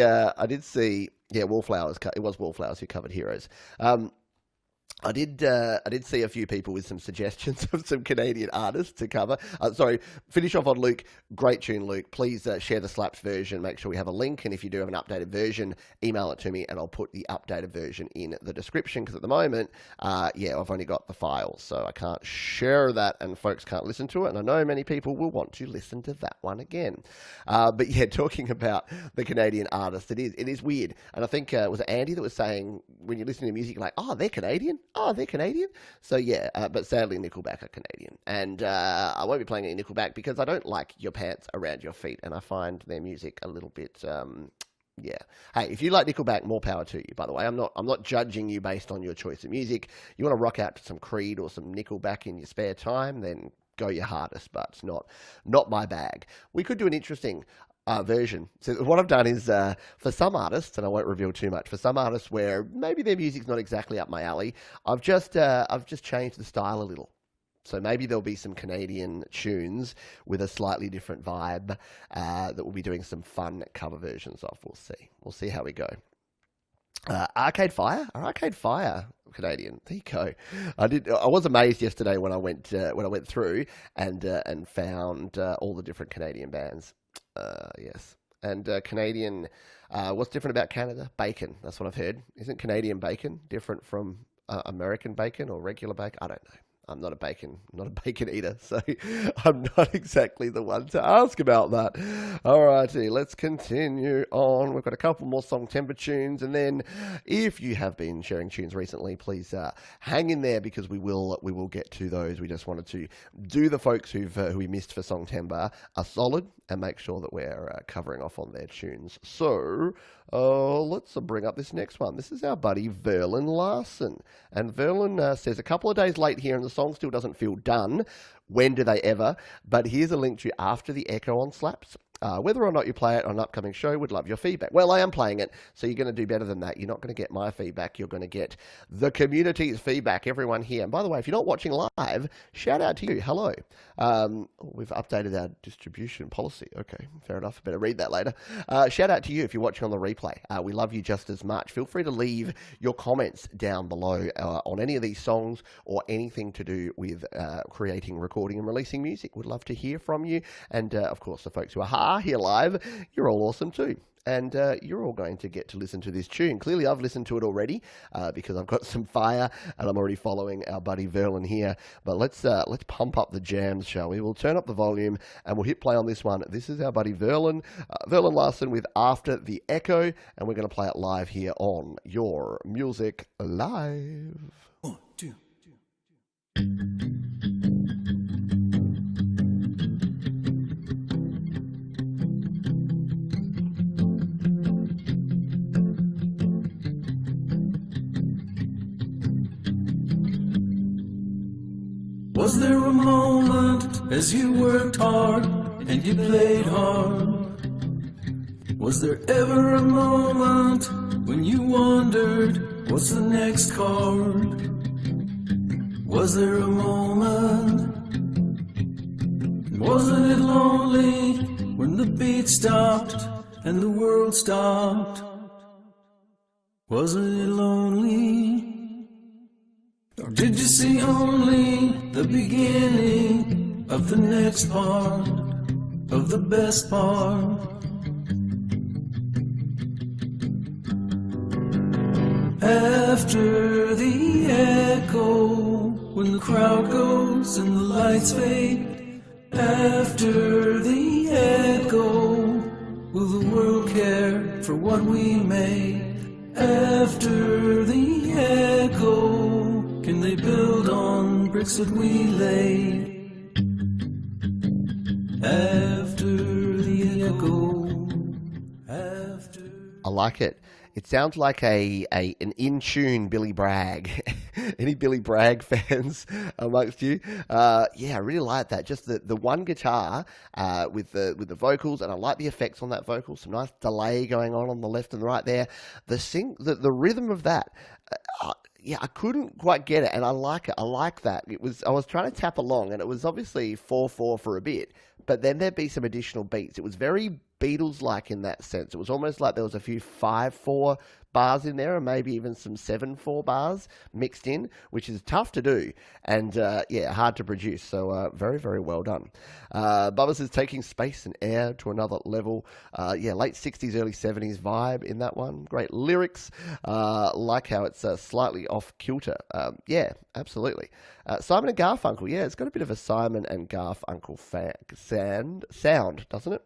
Wallflowers. It was Wallflowers who covered Heroes. I did see a few people with some suggestions of some Canadian artists to cover. Finish off on Luke. Great tune, Luke. Please share the slaps version. Make sure we have a link. And if you do have an updated version, email it to me and I'll put the updated version in the description. Because at the moment, I've only got the files. So I can't share that and folks can't listen to it. And I know many people will want to listen to that one again. But yeah, talking about the Canadian artists, it is weird. And I think, was it Andy that was saying, when you're listening to music, like, oh, they're Canadian? Oh, they're Canadian? So yeah, but sadly Nickelback are Canadian. And I won't be playing any Nickelback because I don't like Your Pants Around Your Feet. And I find their music a little bit, yeah. Hey, if you like Nickelback, more power to you, by the way. I'm not judging you based on your choice of music. You want to rock out to some Creed or some Nickelback in your spare time, then go your hardest, but it's not my bag. We could do an interesting version. So what I've done is, for some artists, and I won't reveal too much, for some artists where maybe their music's not exactly up my alley, I've just changed the style a little. So maybe there'll be some Canadian tunes with a slightly different vibe that we'll be doing some fun cover versions of. We'll see how we go. Arcade Fire? Arcade Fire Canadian. There you go. I was amazed yesterday when I went through and found all the different Canadian bands. Yes. And Canadian, what's different about Canada? Bacon. That's what I've heard. Isn't Canadian bacon different from American bacon or regular bacon? I don't know. I'm not a bacon eater, so I'm not exactly the one to ask about that. Alrighty, let's continue on. We've got a couple more Songtember tunes, and then if you have been sharing tunes recently, please hang in there because we will get to those. We just wanted to do the folks who we missed for Songtember a solid and make sure that we're covering off on their tunes. So let's bring up this next one. This is our buddy Verlyn Larson, and Verlyn says a couple of days late here and the song still doesn't feel done. When do they ever? But here's a link to After the Echo on Slaps. Whether or not you play it on an upcoming show, would love your feedback. Well, I am playing it, so you're going to do better than that. You're not going to get my feedback. You're going to get the community's feedback, everyone here. And by the way, if you're not watching live, shout out to you. Hello. We've updated our distribution policy. Okay, fair enough. Better read that later. Shout out to you if you're watching on the replay. We love you just as much. Feel free to leave your comments down below on any of these songs or anything to do with creating, recording, and releasing music. We'd love to hear from you. And, of course, the folks who are here live, you're all awesome too. And you're all going to get to listen to this tune. Clearly, I've listened to it already because I've got some fire and I'm already following our buddy Verlyn here. But let's pump up the jams, shall we? We'll turn up the volume and we'll hit play on this one. This is our buddy Verlyn Larson with After the Echo, and we're going to play it live here on Your Music Live. 1, 2. Was there a moment as you worked hard and you played hard? Was there ever a moment when you wondered what's the next chord? Was there a moment? Wasn't it lonely when the beat stopped and the world stopped? Wasn't it lonely? Or did you see only the beginning of the next part, of the best part? After the echo, when the crowd goes and the lights fade. After the echo, will the world care for what we made? After the echo, can they build on bricks that we laid? After the echo, after... I like it. It sounds like an in-tune Billy Bragg. Any Billy Bragg fans amongst you? Yeah, I really like that. Just the one guitar with the vocals, and I like the effects on that vocal. Some nice delay going on the left and the right there. The rhythm of that. Yeah, I couldn't quite get it, and I like it. I like that. I was trying to tap along, and it was obviously 4/4 for a bit, but then there'd be some additional beats. It was very Beatles-like in that sense. It was almost like there was a few 5/4 bars in there, and maybe even some 7/4 bars mixed in, which is tough to do, and yeah, hard to produce. So very, very well done. Bubba says taking space and air to another level. Yeah, late 60s, early 70s vibe in that one. Great lyrics. Like how it's slightly off kilter. Yeah, absolutely. Simon and Garfunkel. Yeah, it's got a bit of a Simon and Garfunkel sound, doesn't it?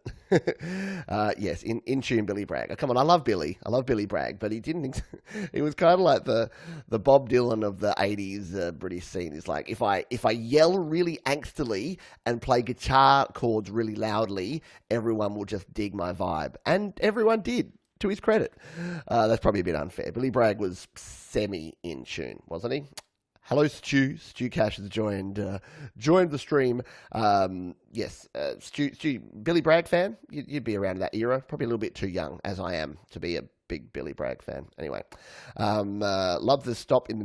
Yes, in tune Billy Bragg. Oh, come on, I love Billy Bragg, but he didn't. He was kind of like the Bob Dylan of the 80s British scene. Is like if I yell really angstily and play guitar chords really loudly, everyone will just dig my vibe, and everyone did. To his credit. That's probably a bit unfair. Billy Bragg was semi in tune, wasn't he? Hello, Stu. Stu Cash has joined the stream. Yes, Stu, Billy Bragg fan? You'd be around that era. Probably a little bit too young, as I am, to be a big Billy Bragg fan. Anyway, love the stop in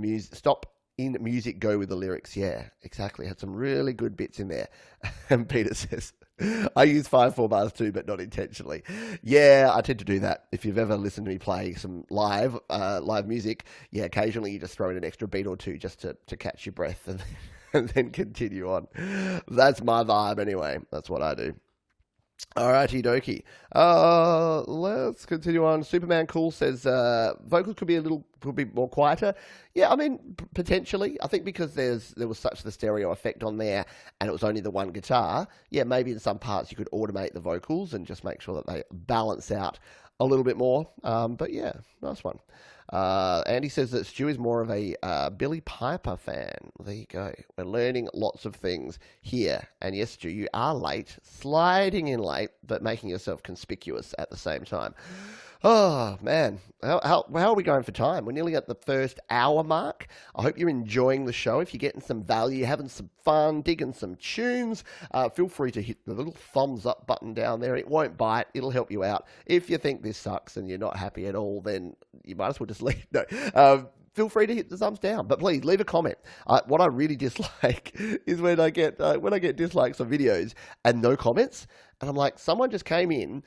music, go with the lyrics. Yeah, exactly. Had some really good bits in there. And Peter says, I use 5/4 bars too, but not intentionally. Yeah, I tend to do that. If you've ever listened to me play some live music, yeah, occasionally you just throw in an extra beat or two just to catch your breath and then continue on. That's my vibe anyway. That's what I do. Alrighty dokie. Let's continue on. Superman Cool says vocals could be more quieter. Yeah, I mean potentially. I think because there was such the stereo effect on there, and it was only the one guitar. Yeah, maybe in some parts you could automate the vocals and just make sure that they balance out a little bit more. But yeah, nice one. Andy says that Stu is more of a Billy Piper fan. There you go. We're learning lots of things here. And yes, Stu, you are late, sliding in late, but making yourself conspicuous at the same time. Oh, man. How are we going for time? We're nearly at the first hour mark. I hope you're enjoying the show. If you're getting some value, having some fun, digging some tunes, feel free to hit the little thumbs up button down there. It won't bite. It'll help you out. If you think this sucks and you're not happy at all, then you might as well just leave. No. Feel free to hit the thumbs down, but please leave a comment. What I really dislike is when I get dislikes on videos and no comments, and I'm like, someone just came in,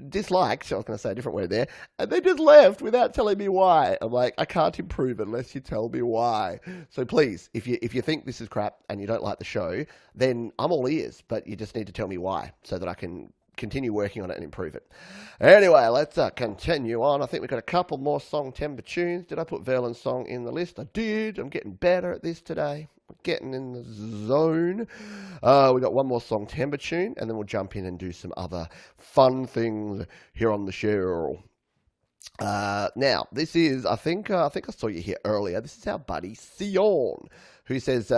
disliked, I was going to say a different word there, and they just left without telling me why. I'm like, I can't improve unless you tell me why. So please, if you think this is crap and you don't like the show, then I'm all ears, but you just need to tell me why so that I can continue working on it and improve it. Anyway, let's continue on. I think we've got a couple more Song Timber tunes. Did I put Verlyn's song in the list? I did. I'm getting better at this today. We're getting in the zone. We got one more Song Timber tune, and then we'll jump in and do some other fun things here on the show. Now, this is, I think I saw you here earlier. This is our buddy Sion, who says,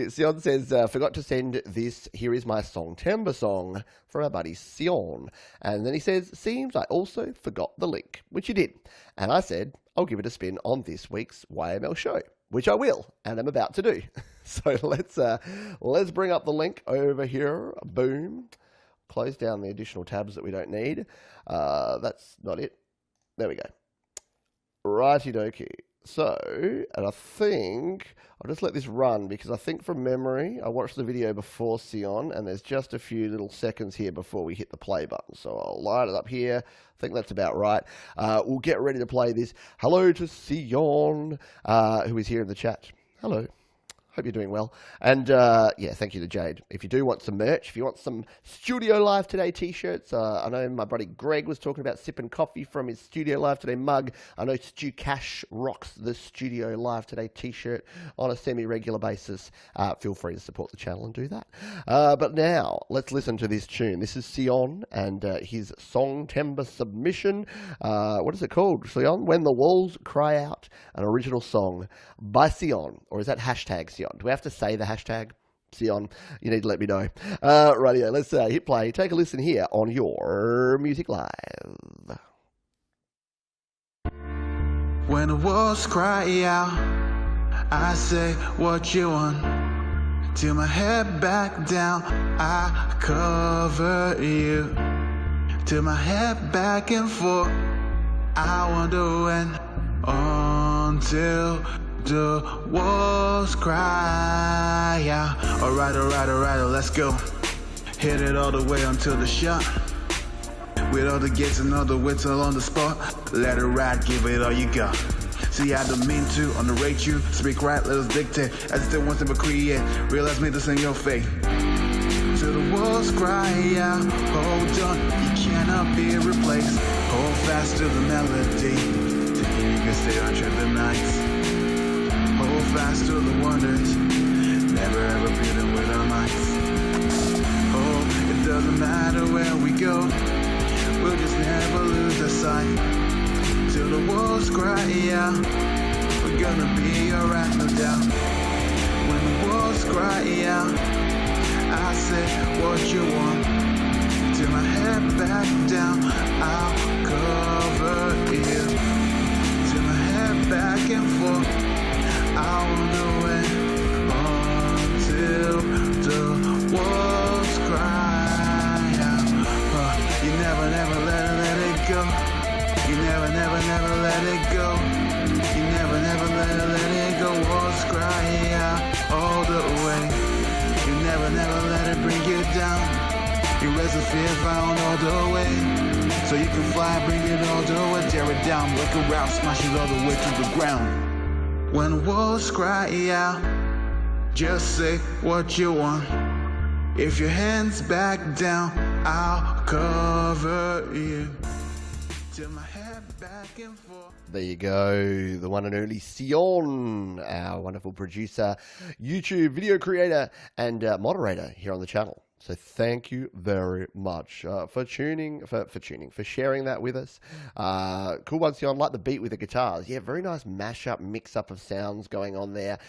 Sion says, forgot to send this, here is my Song Timber song for our buddy Sion. And then he says, seems I also forgot the link, which you did. And I said, I'll give it a spin on this week's YML show, which I will, and I'm about to do. So let's bring up the link over here. Boom. Close down the additional tabs that we don't need. That's not it. There we go. Righty dokie. So, and I think I'll just let this run because I think from memory, I watched the video before Sion, and there's just a few little seconds here before we hit the play button. So I'll light it up here. I think that's about right. We'll get ready to play this. Hello to Sion, who is here in the chat. Hello. Hope you're doing well. And yeah, thank you to Jade. If you do want some merch, if you want some Studio Live Today t-shirts, I know my buddy Greg was talking about sipping coffee from his Studio Live Today mug. I know Stu Cash rocks the Studio Live Today t-shirt on a semi-regular basis. Feel free to support the channel and do that. But now, let's listen to this tune. This is Sion and his Song Timber submission. What is it called, Sion? When the Walls Cry Out, an original song by Sion. Or is that hashtag Sion? Do we have to say the hashtag Sion? You need to let me know. Rightio, let's hit play. Take a listen here on your Music Live. When the walls cry out, I say what you want. Till my head back down, I cover you. Till my head back and forth, I wonder when. Until the walls cry out. Alright, let's go. Hit it all the way until the shot. With all the gates and all the whistle on the spot. Let it ride, give it all you got. See, I don't mean to underrate you. Speak right, let us dictate. As still want to create. Realize me this in your fate. Till the walls cry out. Hold on, you cannot be replaced. Hold fast to the melody. You can stay on trip the nights. Hold fast to the wonders. Never ever beaten with our mics. Oh, it doesn't matter where we go. We'll just never lose our sight. Till the walls cry out. We're gonna be alright, no doubt. When the walls cry out, I say what you want. Till my head back down, I'll cover you. Till my head back and forth, I wonder when. Until the walls cry out. You never let it go. You never let it go. You never let it go. Walls cry out all the way. You never let it bring you down. Erase the fear found all the way. So you can fly, bring it all the way. Tear it down, like a route, smash it all the way to the ground. When walls cry out, just say what you want. If your hands back down, I'll cover you. Till my head back and forth. There you go, the one and only Sion, our wonderful producer, YouTube video creator, and moderator here on the channel. So thank you very much for sharing that with us. Cool one, Sion. Like the beat with the guitars. Yeah, very nice mashup, mix-up of sounds going on there.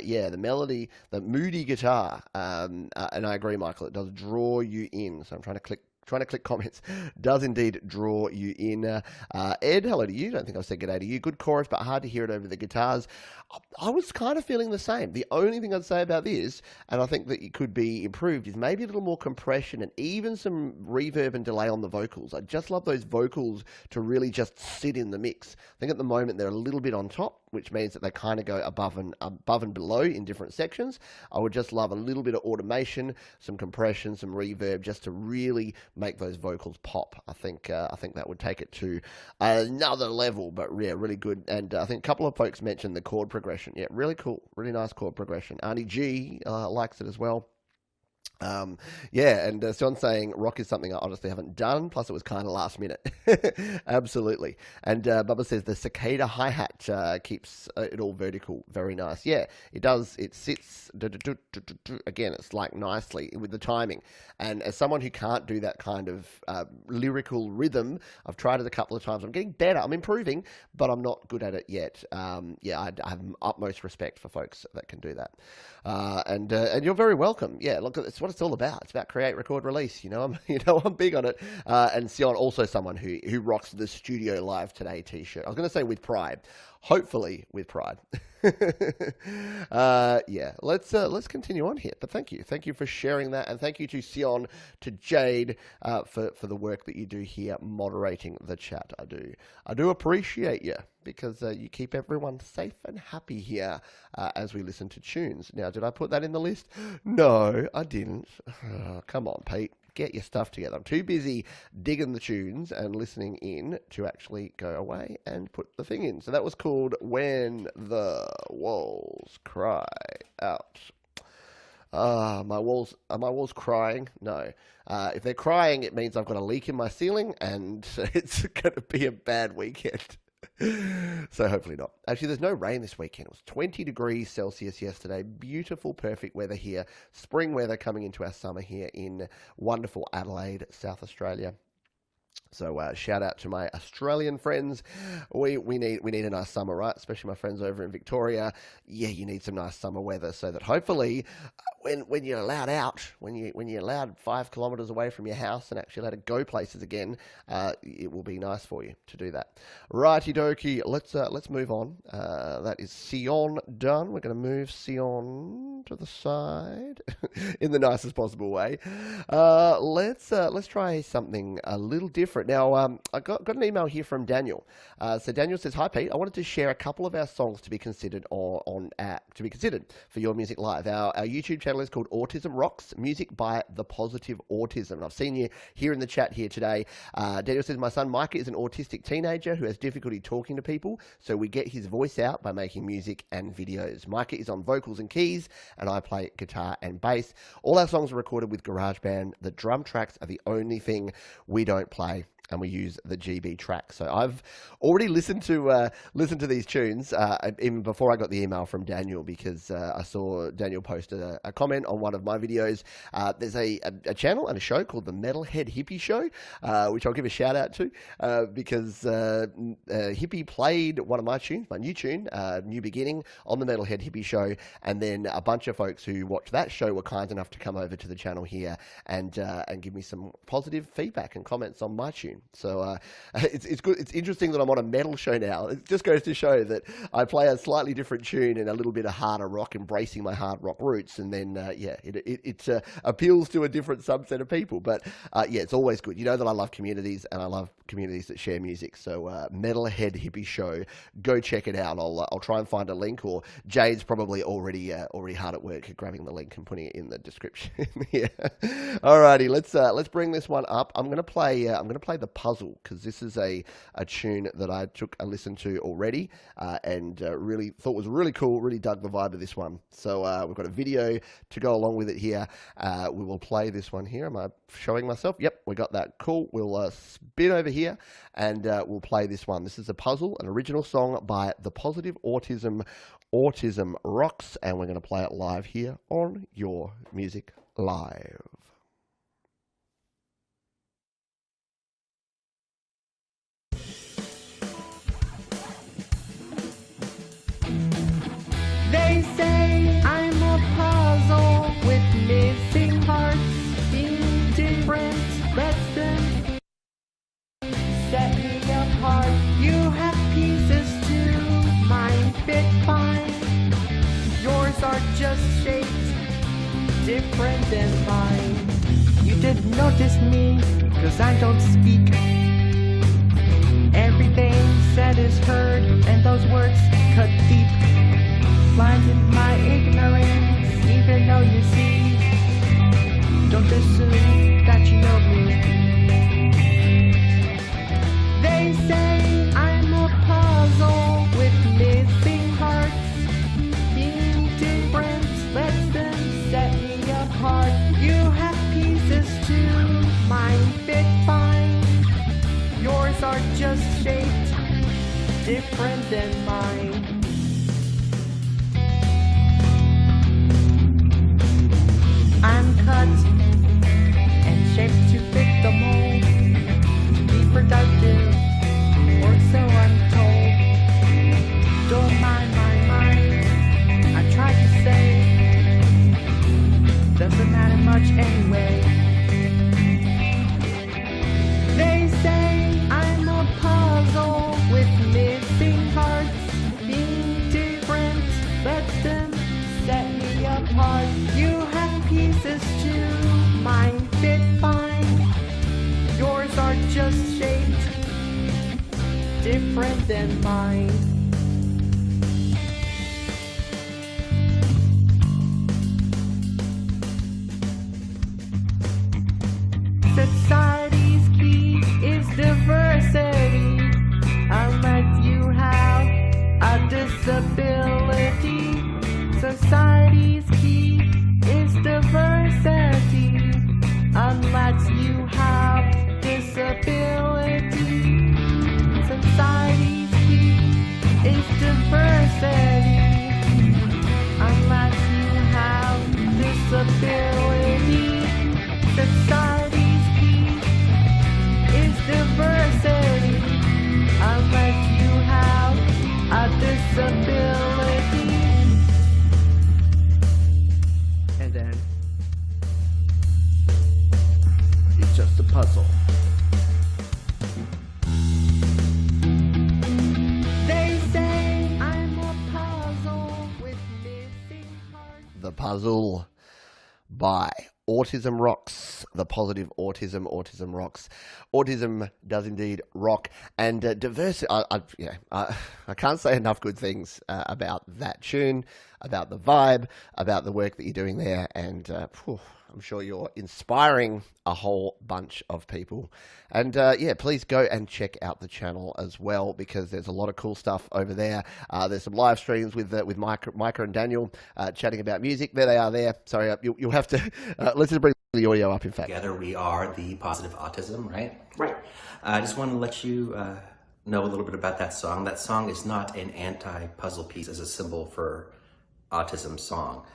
Yeah, the melody, the moody guitar. And I agree, Michael, it does draw you in. So I'm trying to click comments, does indeed draw you in. Ed, hello to you. Don't think I said g'day to you. Good chorus, but hard to hear it over the guitars. I was kind of feeling the same. The only thing I'd say about this, and I think that it could be improved, is maybe a little more compression and even some reverb and delay on the vocals. I just love those vocals to really just sit in the mix. I think at the moment they're a little bit on top, which means that they kind of go above and below in different sections. I would just love a little bit of automation, some compression, some reverb, just to really make those vocals pop. I think that would take it to another level, but yeah, really good. And I think a couple of folks mentioned the chord progression. Yeah, really cool, really nice chord progression. Arnie G likes it as well. Yeah, and Sion's saying rock is something I honestly haven't done, plus it was kind of last minute. Absolutely. And Bubba says the cicada hi-hat keeps it all vertical. Very nice. Yeah, it does. It sits, again, it's like nicely with the timing. And as someone who can't do that kind of lyrical rhythm, I've tried it a couple of times. I'm getting better. I'm improving, but I'm not good at it yet. Yeah, I have utmost respect for folks that can do that. And you're very welcome. Yeah, look, it's what it's all about. It's about create, record, release. I'm big on it. And Sion, also someone who rocks the Studio Live Today t-shirt. I was going to say with pride. Hopefully with pride. Yeah, let's continue on here. But thank you for sharing that, and thank you to Sion, to Jade for the work that you do here moderating the chat. I do appreciate you, because you keep everyone safe and happy here as we listen to tunes. Now, did I put that in the list? No, I didn't. Oh, come on, Pete. get your stuff together. I'm too busy digging the tunes and listening in to actually go away and put the thing in. So that was called When the Walls Cry Out. Are my walls crying? No. If they're crying, it means I've got a leak in my ceiling and it's going to be a bad weekend. So hopefully not. Actually, there's no rain this weekend. It was 20 degrees Celsius yesterday. Beautiful, perfect weather here. Spring weather coming into our summer here in wonderful Adelaide, South Australia. So shout out to my Australian friends. We need a nice summer, right? Especially my friends over in Victoria. Yeah, you need some nice summer weather so that hopefully when you're allowed out, when you're allowed 5 kilometres away from your house and actually allowed to go places again, it will be nice for you to do that. Righty dokie, let's move on. That is Sion done. We're going to move Sion to the side in the nicest possible way. Let's try something a little different. Now, I got an email here from Daniel. So Daniel says, "Hi Pete, I wanted to share a couple of our songs to be considered to be considered for Your Music Live. Our YouTube channel is called Autism Rocks, music by The Positive Autism. And I've seen you here in the chat here today. Daniel says, my son Micah is an autistic teenager who has difficulty talking to people, so we get his voice out by making music and videos. Micah is on vocals and keys, and I play guitar and bass. All our songs are recorded with GarageBand. The drum tracks are the only thing we don't play, and we use the GB track." So I've already listened to these tunes even before I got the email from Daniel, because I saw Daniel post a comment on one of my videos. There's a channel and a show called the Metalhead Hippie Show, which I'll give a shout out to because Hippie played one of my tunes, my new tune, New Beginning, on the Metalhead Hippie Show, and then a bunch of folks who watched that show were kind enough to come over to the channel here and give me some positive feedback and comments on my tune. So it's good. It's interesting that I'm on a metal show now. It just goes to show that I play a slightly different tune and a little bit of harder rock, embracing my hard rock roots, and then it appeals to a different subset of people. But yeah, it's always good. You know that I love communities, and I love communities that share music. So Metalhead Hippie Show, go check it out. I'll try and find a link, or Jade's probably already hard at work at grabbing the link and putting it in the description here. Alrighty, let's bring this one up. I'm gonna play the Puzzle, because this is a tune that I took a listen to already and really thought was really cool, really dug the vibe of this one. So we've got a video to go along with it here. We will play this one here. Am I showing myself? Yep, we got that. Cool. We'll spin over here and we'll play this one. This is a Puzzle, an original song by The Positive Autism, Autism Rocks, and we're going to play it live here on Your Music Live. They say I'm a puzzle with missing parts, being different, lets them set me apart. You have pieces too, mine fit fine. Yours are just shaped different than mine. You didn't notice me, 'cause I don't speak. Everything said is heard, and those words cut deep. Blind in my ignorance, even though you see. Don't assume that you know me. They say I'm a puzzle with missing parts. Being different lets them set me apart. You have pieces too, mine fit fine. Yours are just shaped different than mine. I'm cut and shaped to fit the mold, to be productive, or so I'm told. Don't mind my mind, I tried to say, doesn't matter much anyway. They say I'm a puzzle with missing parts, being different lets them set me apart. You have pieces too, mine fit fine. Yours are just shaped different than mine. disability. Society's key is diversity. Unless you have a disability. And then it's just a puzzle. They say I'm a puzzle with missing parts. The Puzzle by Autism Rocks, the positive Autism Rocks. Autism does indeed rock, and diversity. I can't say enough good things about that tune, about the vibe, about the work that you're doing there, and I'm sure you're inspiring a whole bunch of people. And please go and check out the channel as well, because there's a lot of cool stuff over there. There's some live streams with Micah and Daniel chatting about music. There they are there. Sorry, you'll have to let's just bring the audio up, in fact. Together we are the Positive Autism, right? Right. I just want to let you know a little bit about that song. That song is not an anti-puzzle piece as a symbol for autism song.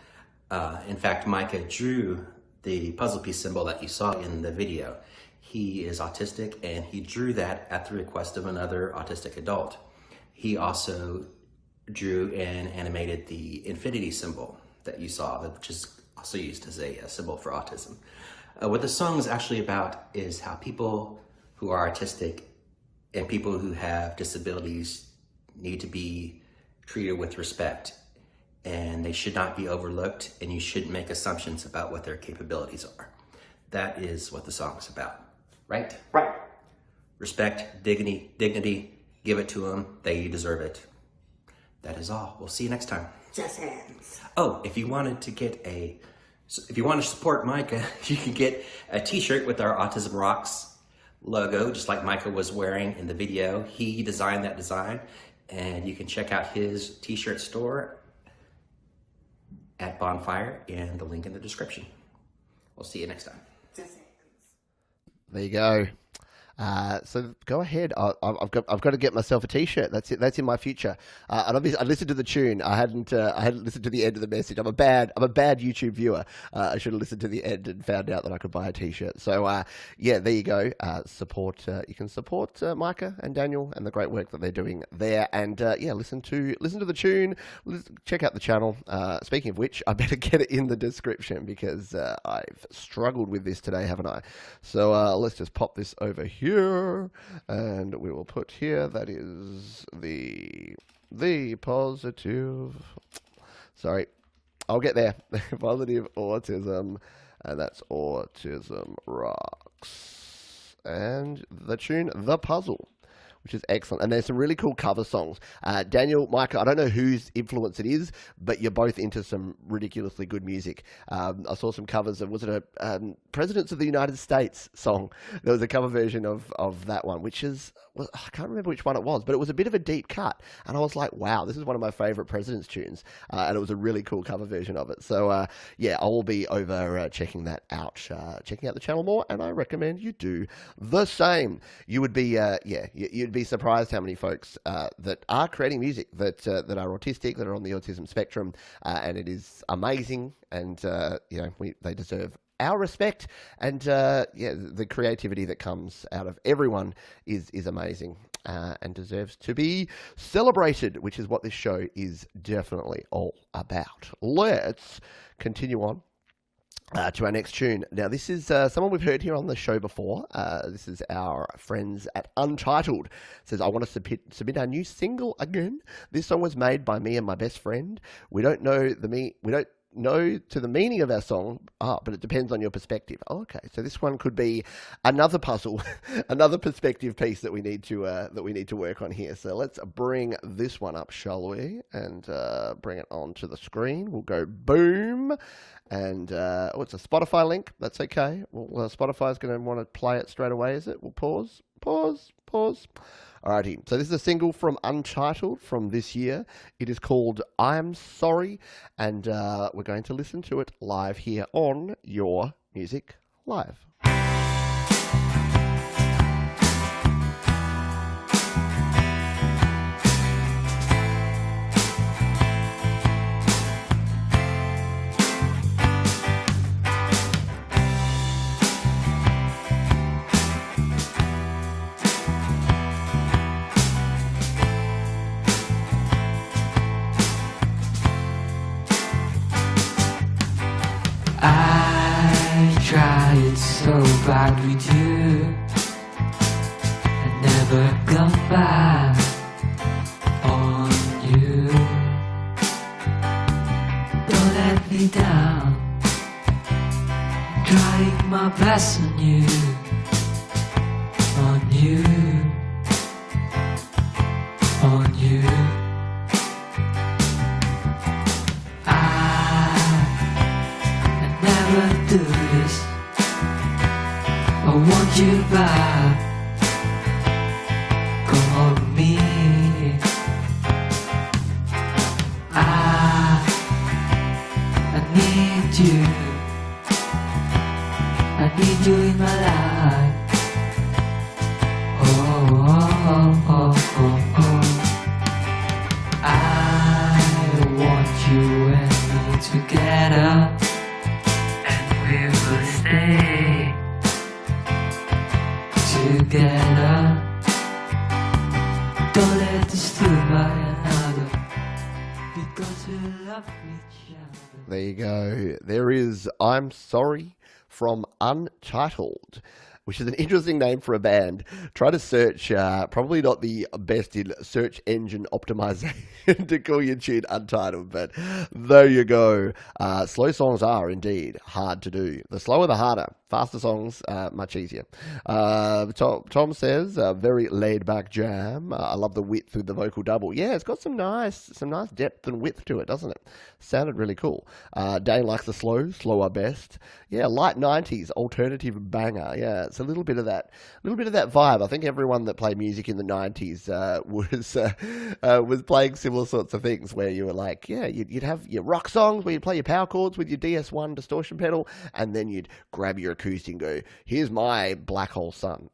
In fact, Micah drew the puzzle piece symbol that you saw in the video. He is autistic, and he drew that at the request of another autistic adult. He also drew and animated the infinity symbol that you saw, which is also used as a symbol for autism. What the song is actually about is how people who are autistic and people who have disabilities need to be treated with respect, and they should not be overlooked, and you shouldn't make assumptions about what their capabilities are. That is what the song is about, right? Right. Respect, dignity, give it to them. They deserve it. That is all. We'll see you next time. Just hands. Oh, if you want to support Micah, you can get a t-shirt with our Autism Rocks logo, just like Micah was wearing in the video. He designed that design, and you can check out his t-shirt store at Bonfire, and the link in the description. We'll see you next time. Just hands. There you go. So go ahead. I've got to get myself a T-shirt. That's it. That's in my future. And obviously, I listened to the tune. I hadn't listened to the end of the message. I'm a bad YouTube viewer. I should have listened to the end and found out that I could buy a T-shirt. So there you go. Support. You can support Micah and Daniel and the great work that they're doing there. And listen to the tune. Check out the channel. Speaking of which, I better get it in the description, because I've struggled with this today, haven't I? So let's just pop this over here. And we will put here, that is the positive, sorry, I'll get there, positive autism, and that's Autism Rocks, and the tune, The Puzzle, which is excellent. And there's some really cool cover songs. Daniel, Micah, I don't know whose influence it is, but you're both into some ridiculously good music. I saw some covers of, was it a Presidents of the United States song? There was a cover version of that one, which is, well, I can't remember which one it was, but it was a bit of a deep cut. And I was like, wow, this is one of my favorite Presidents tunes. And it was a really cool cover version of it. So I will be over checking that out, checking out the channel more, and I recommend you do the same. You would be, you'd be surprised how many folks that are creating music that are autistic, that are on the autism spectrum, and it is amazing. And they deserve our respect, and the creativity that comes out of everyone is amazing, and deserves to be celebrated, which is what this show is definitely all about. Let's continue on to our next tune. Now, this is someone we've heard here on the show before. This is our friends at Untitled. It says, I want to submit our new single again. This song was made by me and my best friend. We don't know the meaning of our song, but it depends on your perspective. Okay, so this one could be another puzzle, another perspective piece that we need to work on here. So let's bring this one up, shall we? And bring it onto the screen. We'll go boom, and it's a Spotify link. That's okay. Well, Spotify's going to want to play it straight away, is it? We'll pause. Alrighty, so this is a single from Untitled from this year. It is called I'm Sorry, and we're going to listen to it live here on Your Music Live. fasten you on you, on you. I never do this. I want you back. Come on me. I need you. I need you in my life. Oh, oh, oh, oh, oh, oh. I want you and me together, and we will stay together. Don't let this slip by another, because we love each other. There you go. There is I'm Sorry from Untitled, which is an interesting name for a band. Try to search, probably not the best in search engine optimization to call your tune Untitled, but there you go. Slow songs are indeed hard to do. The slower the harder. Faster songs, much easier. Tom says, very laid-back jam. I love the width with the vocal double. Yeah, it's got some nice depth and width to it, doesn't it? Sounded really cool. Dane likes the slower best. Yeah, light 90s, alternative banger. Yeah, it's a little bit of that vibe. I think everyone that played music in the 90s was playing similar sorts of things, where you were like, yeah, you'd have your rock songs where you'd play your power chords with your DS1 distortion pedal, and then you'd grab your acoustic and go, here's my Black Hole Sun,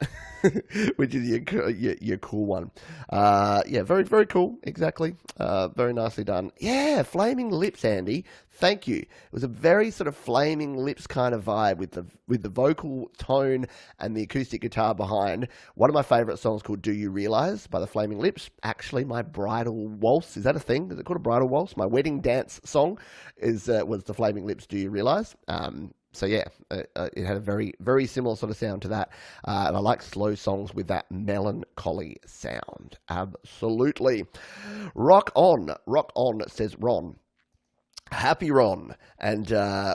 which is your cool one. Yeah, very, very cool. Exactly. Very nicely done. Yeah, Flaming Lips, Andy. Thank you. It was a very sort of Flaming Lips kind of vibe with the vocal tone and the acoustic guitar behind. One of my favorite songs called Do You Realize by the Flaming Lips. Actually, my bridal waltz. Is that a thing? Is it called a bridal waltz? My wedding dance song was the Flaming Lips Do You Realize? So yeah, it had a very, very similar sort of sound to that. And I like slow songs with that melancholy sound. Absolutely. Rock on, says Ron. Happy Ron. And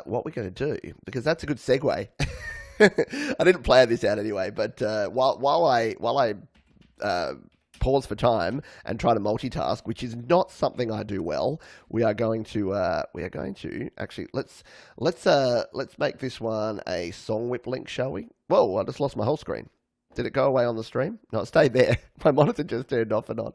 what we're going to do, because that's a good segue. I didn't plan this out anyway, but while I pause for time and try to multitask, which is not something I do well, we are going to actually let's make this one a song whip link, shall we? Whoa, I just lost my whole screen. Did it go away on the stream? No, it stayed there. My monitor just turned off and on.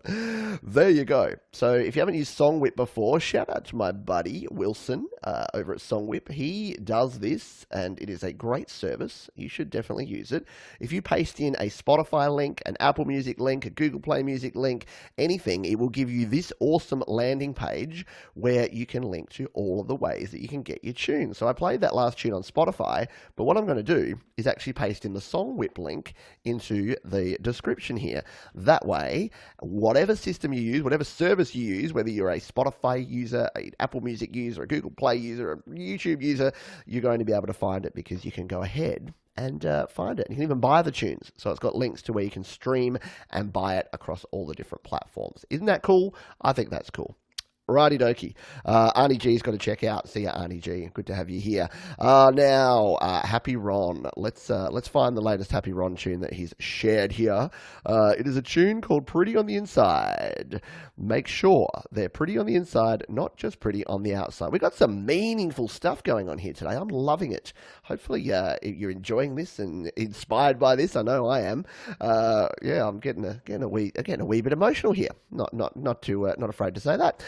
There you go. So if you haven't used Songwhip before, shout out to my buddy Wilson over at Songwhip. He does this, and it is a great service. You should definitely use it. If you paste in a Spotify link, an Apple Music link, a Google Play Music link, anything, it will give you this awesome landing page where you can link to all of the ways that you can get your tunes. So I played that last tune on Spotify, but what I'm going to do is actually paste in the Songwhip link into the description here. That way, whatever system you use, whatever service you use, whether you're a Spotify user, an Apple Music user, a Google Play user, a YouTube user, you're going to be able to find it, because you can go ahead and find it. You can even buy the tunes. So it's got links to where you can stream and buy it across all the different platforms. Isn't that cool? I think that's cool. Righty dokie. Arnie G's got to check out. See ya, Arnie G. Good to have you here. Now, Happy Ron. Let's find the latest Happy Ron tune that he's shared here. It is a tune called Pretty on the Inside. Make sure they're pretty on the inside, not just pretty on the outside. We've got some meaningful stuff going on here today. I'm loving it. Hopefully you're enjoying this and inspired by this. I know I am. Yeah, I'm getting a wee bit emotional here. Not afraid to say that.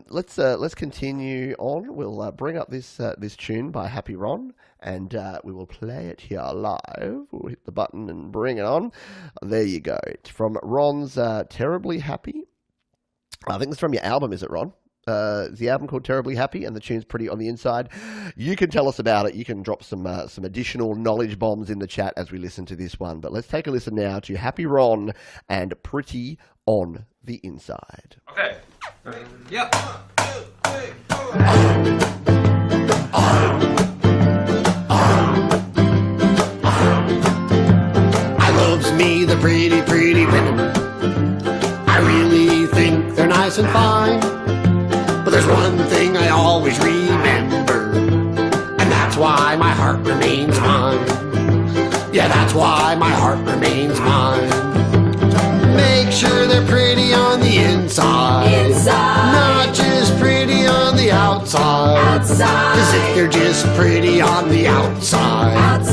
Let's continue on. We'll bring up this tune by Happy Ron, and we will play it here live. We'll hit the button and bring it on. There you go. It's from Ron's Terribly Happy. I think it's from your album, is it, Ron? The album called Terribly Happy, and the tune's pretty on the inside. You can tell us about it. You can drop some additional knowledge bombs in the chat as we listen to this one. But let's take a listen now to Happy Ron and Pretty on the Inside. Okay. Yep. 1, 2, 3, 4. I loves me the pretty, pretty women. I really think they're nice and fine. But there's one thing I always remember, and that's why my heart remains mine. Yeah, that's why my heart remains mine. Make sure they're pretty on the inside. Not just pretty on the outside. Cause if they're just pretty on the outside,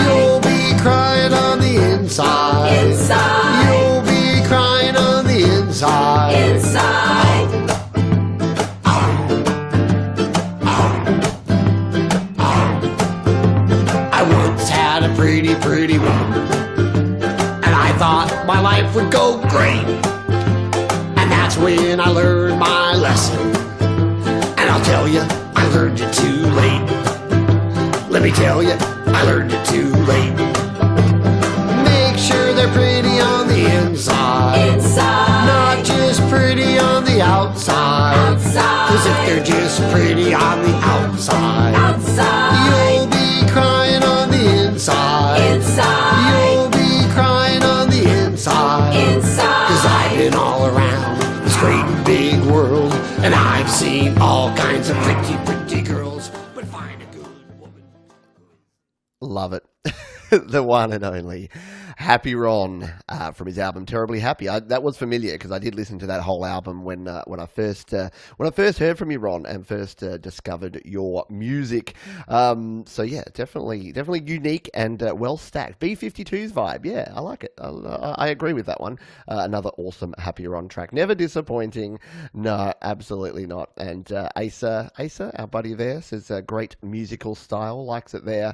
you'll be crying on the inside. You'll be crying on the inside. I once had a pretty woman, and I thought my life would go great. And that's when I learned my lesson. And I'll tell you, I learned it too late. Let me tell you, I learned it too late. Make sure they're pretty on the inside. Not just pretty on the outside. Cause if they're just pretty on the outside, you'll be crying on the inside. You'll be crying on the inside. Cause I've been all around this great big world, and I've seen all kinds of pretty girls, but find a good woman. Love it. The one and only Happy Ron from his album Terribly Happy. That was familiar because I did listen to that whole album when I first heard from you, Ron, and first discovered your music. So yeah, definitely unique and well stacked. B-52's vibe. Yeah, I like it. I agree with that one. Another awesome Happy Ron track. Never disappointing. No, absolutely not. And Asa, our buddy there, says great musical style. Likes it there.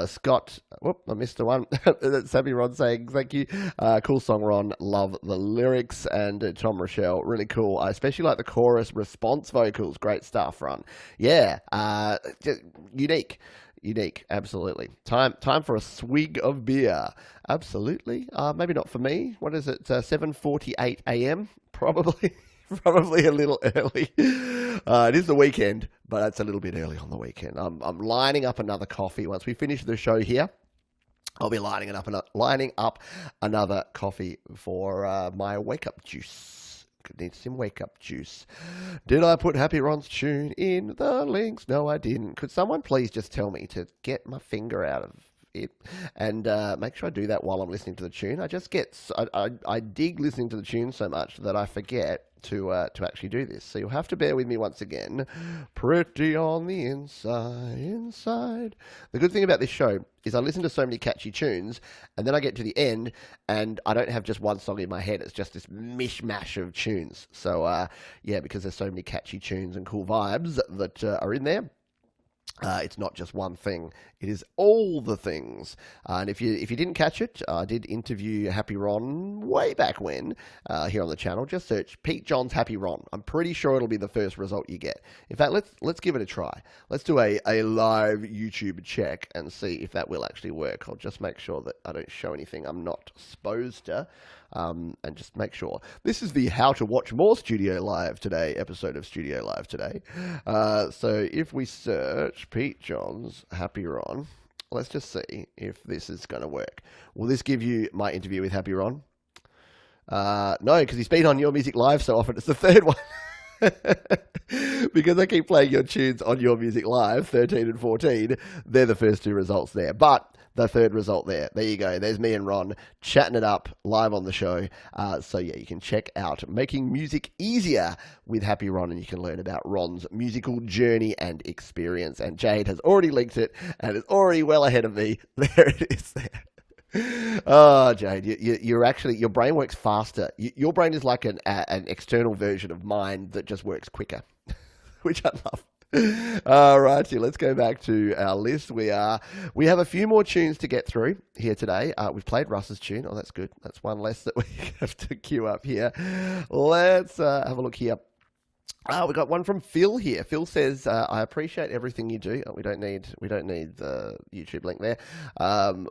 Scott, whoop, I missed the one. That's Happy Ron saying thank you. Cool song, Ron. Love the lyrics. And Tom Rochelle, really cool. I especially like the chorus response vocals. Great stuff, Ron. Yeah, unique, absolutely. Time for a swig of beer. Absolutely. Maybe not for me. What is it? 7:48 a.m. Probably. Probably a little early. It is the weekend, but it's a little bit early on the weekend. I'm lining up another coffee. Once we finish the show here, I'll be lining up another coffee for my wake-up juice. Could need some wake-up juice. Did I put Happy Ron's tune in the links? No, I didn't. Could someone please just tell me to get my finger out of it and make sure I do that while I'm listening to the tune? I just get... I dig listening to the tune so much that I forget to actually do this. So you'll have to bear with me once again. Pretty on the inside. The good thing about this show is I listen to so many catchy tunes, and then I get to the end, and I don't have just one song in my head. It's just this mishmash of tunes. So, yeah, because there's so many catchy tunes and cool vibes that are in there. It's not just one thing. It is all the things. And if you didn't catch it, I did interview Happy Ron way back when here on the channel. Just search Pete John's Happy Ron. I'm pretty sure it'll be the first result you get. In fact, let's give it a try. Let's do a live YouTube check and see if that will actually work. I'll just make sure that I don't show anything I'm not supposed to. And just make sure. This is the How to Watch More Studio Live Today episode of Studio Live Today. So if we search Pete John's Happy Ron, let's just see if this is going to work. Will this give you my interview with Happy Ron? No, because he's been on Your Music Live so often. It's the third one. Because I keep playing your tunes on Your Music Live, 13 and 14. They're the first two results there. But the third result there you go. There's me and Ron chatting it up live on the show. So yeah, you can check out Making Music Easier with Happy Ron, and you can learn about Ron's musical journey and experience. And Jade has already linked it and is already well ahead of me. There it is there. Oh, Jade, you're actually, your brain works faster. Your brain is like an external version of mine that just works quicker, which I love. All righty, let's go back to our list. We have a few more tunes to get through here today. We've played Russ's tune. Oh, that's good. That's one less that we have to queue up here. Let's have a look here. We got one from Phil here. Phil says, "I appreciate everything you do." Oh, we don't need the YouTube link there.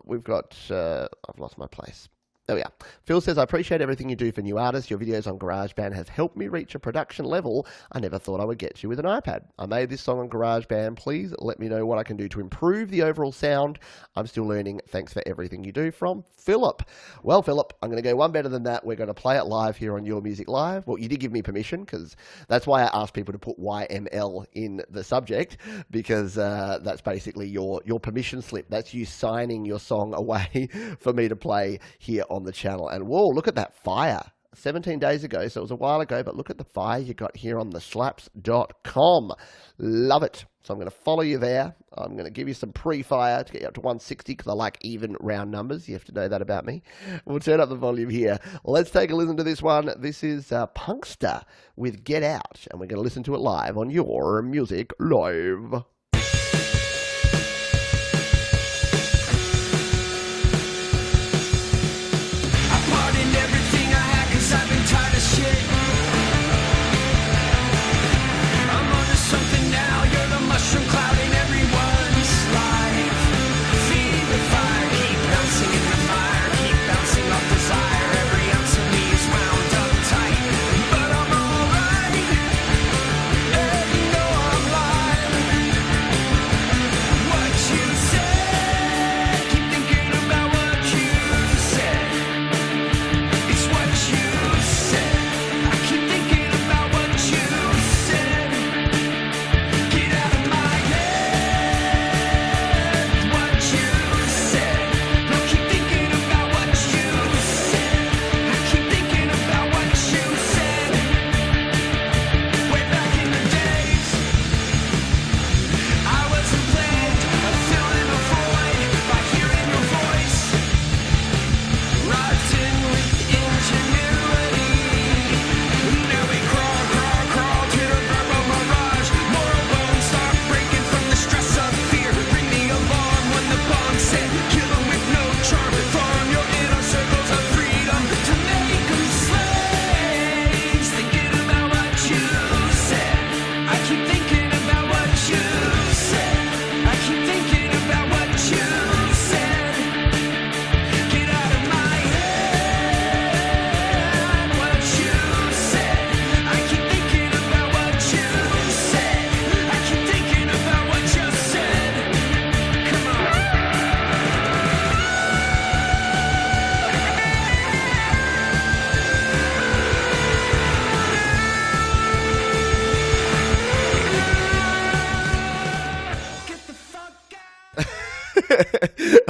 We've got. I've lost my place. There we are. Phil says, I appreciate everything you do for new artists. Your videos on GarageBand have helped me reach a production level I never thought I would get to with an iPad. I made this song on GarageBand. Please let me know what I can do to improve the overall sound. I'm still learning. Thanks for everything you do, from Philip. Well, Philip, I'm going to go one better than that. We're going to play it live here on Your Music Live. Well, you did give me permission, because that's why I asked people to put YML in the subject, because that's basically your permission slip. That's you signing your song away for me to play here on the channel. And whoa, look at that fire. 17 days ago, so it was a while ago, but look at the fire you got here on theslaps.com. Love it. So I'm going to follow you there. I'm going to give you some pre-fire to get you up to 160, because I like even round numbers. You have to know that about me. We'll turn up the volume here. Let's take a listen to this one. This is Punkster with Get Out, and we're going to listen to it live on Your Music Live.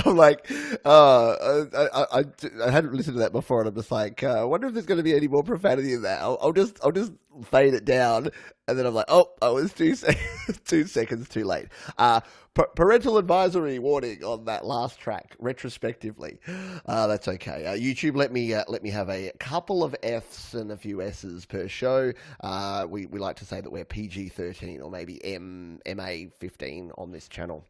I'm like, I hadn't listened to that before, and I'm just like, I wonder if there's going to be any more profanity in that. I'll just fade it down, and then I'm like, oh, I was 2 seconds too late. Parental advisory warning on that last track, retrospectively. That's okay. YouTube, let me have a couple of Fs and a few S's per show. We like to say that we're PG-13 or maybe MA-15 on this channel.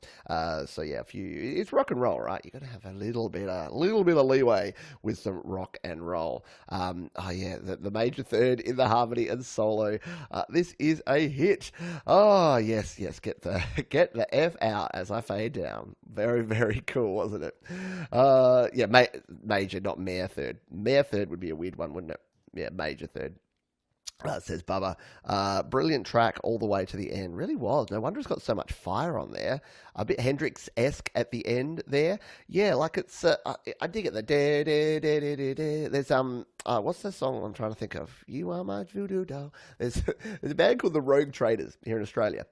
So yeah, it's rock and roll, right? You got to have a little bit of leeway with some rock and roll. Oh yeah, the major third in the harmony and solo. This is a hit. Oh yes, get the F out as I fade down. Very, very cool, wasn't it? Yeah, major, not mayor third. Mayor third would be a weird one, wouldn't it? Yeah, major third. Says Bubba. Brilliant track all the way to the end. Really was. No wonder it's got so much fire on there. A bit Hendrix-esque at the end there. Yeah, like it's... I dig it. The da-da-da-da-da-da. There's... what's the song I'm trying to think of? You Are My Voodoo Doll. There's a band called the Rogue Traders here in Australia,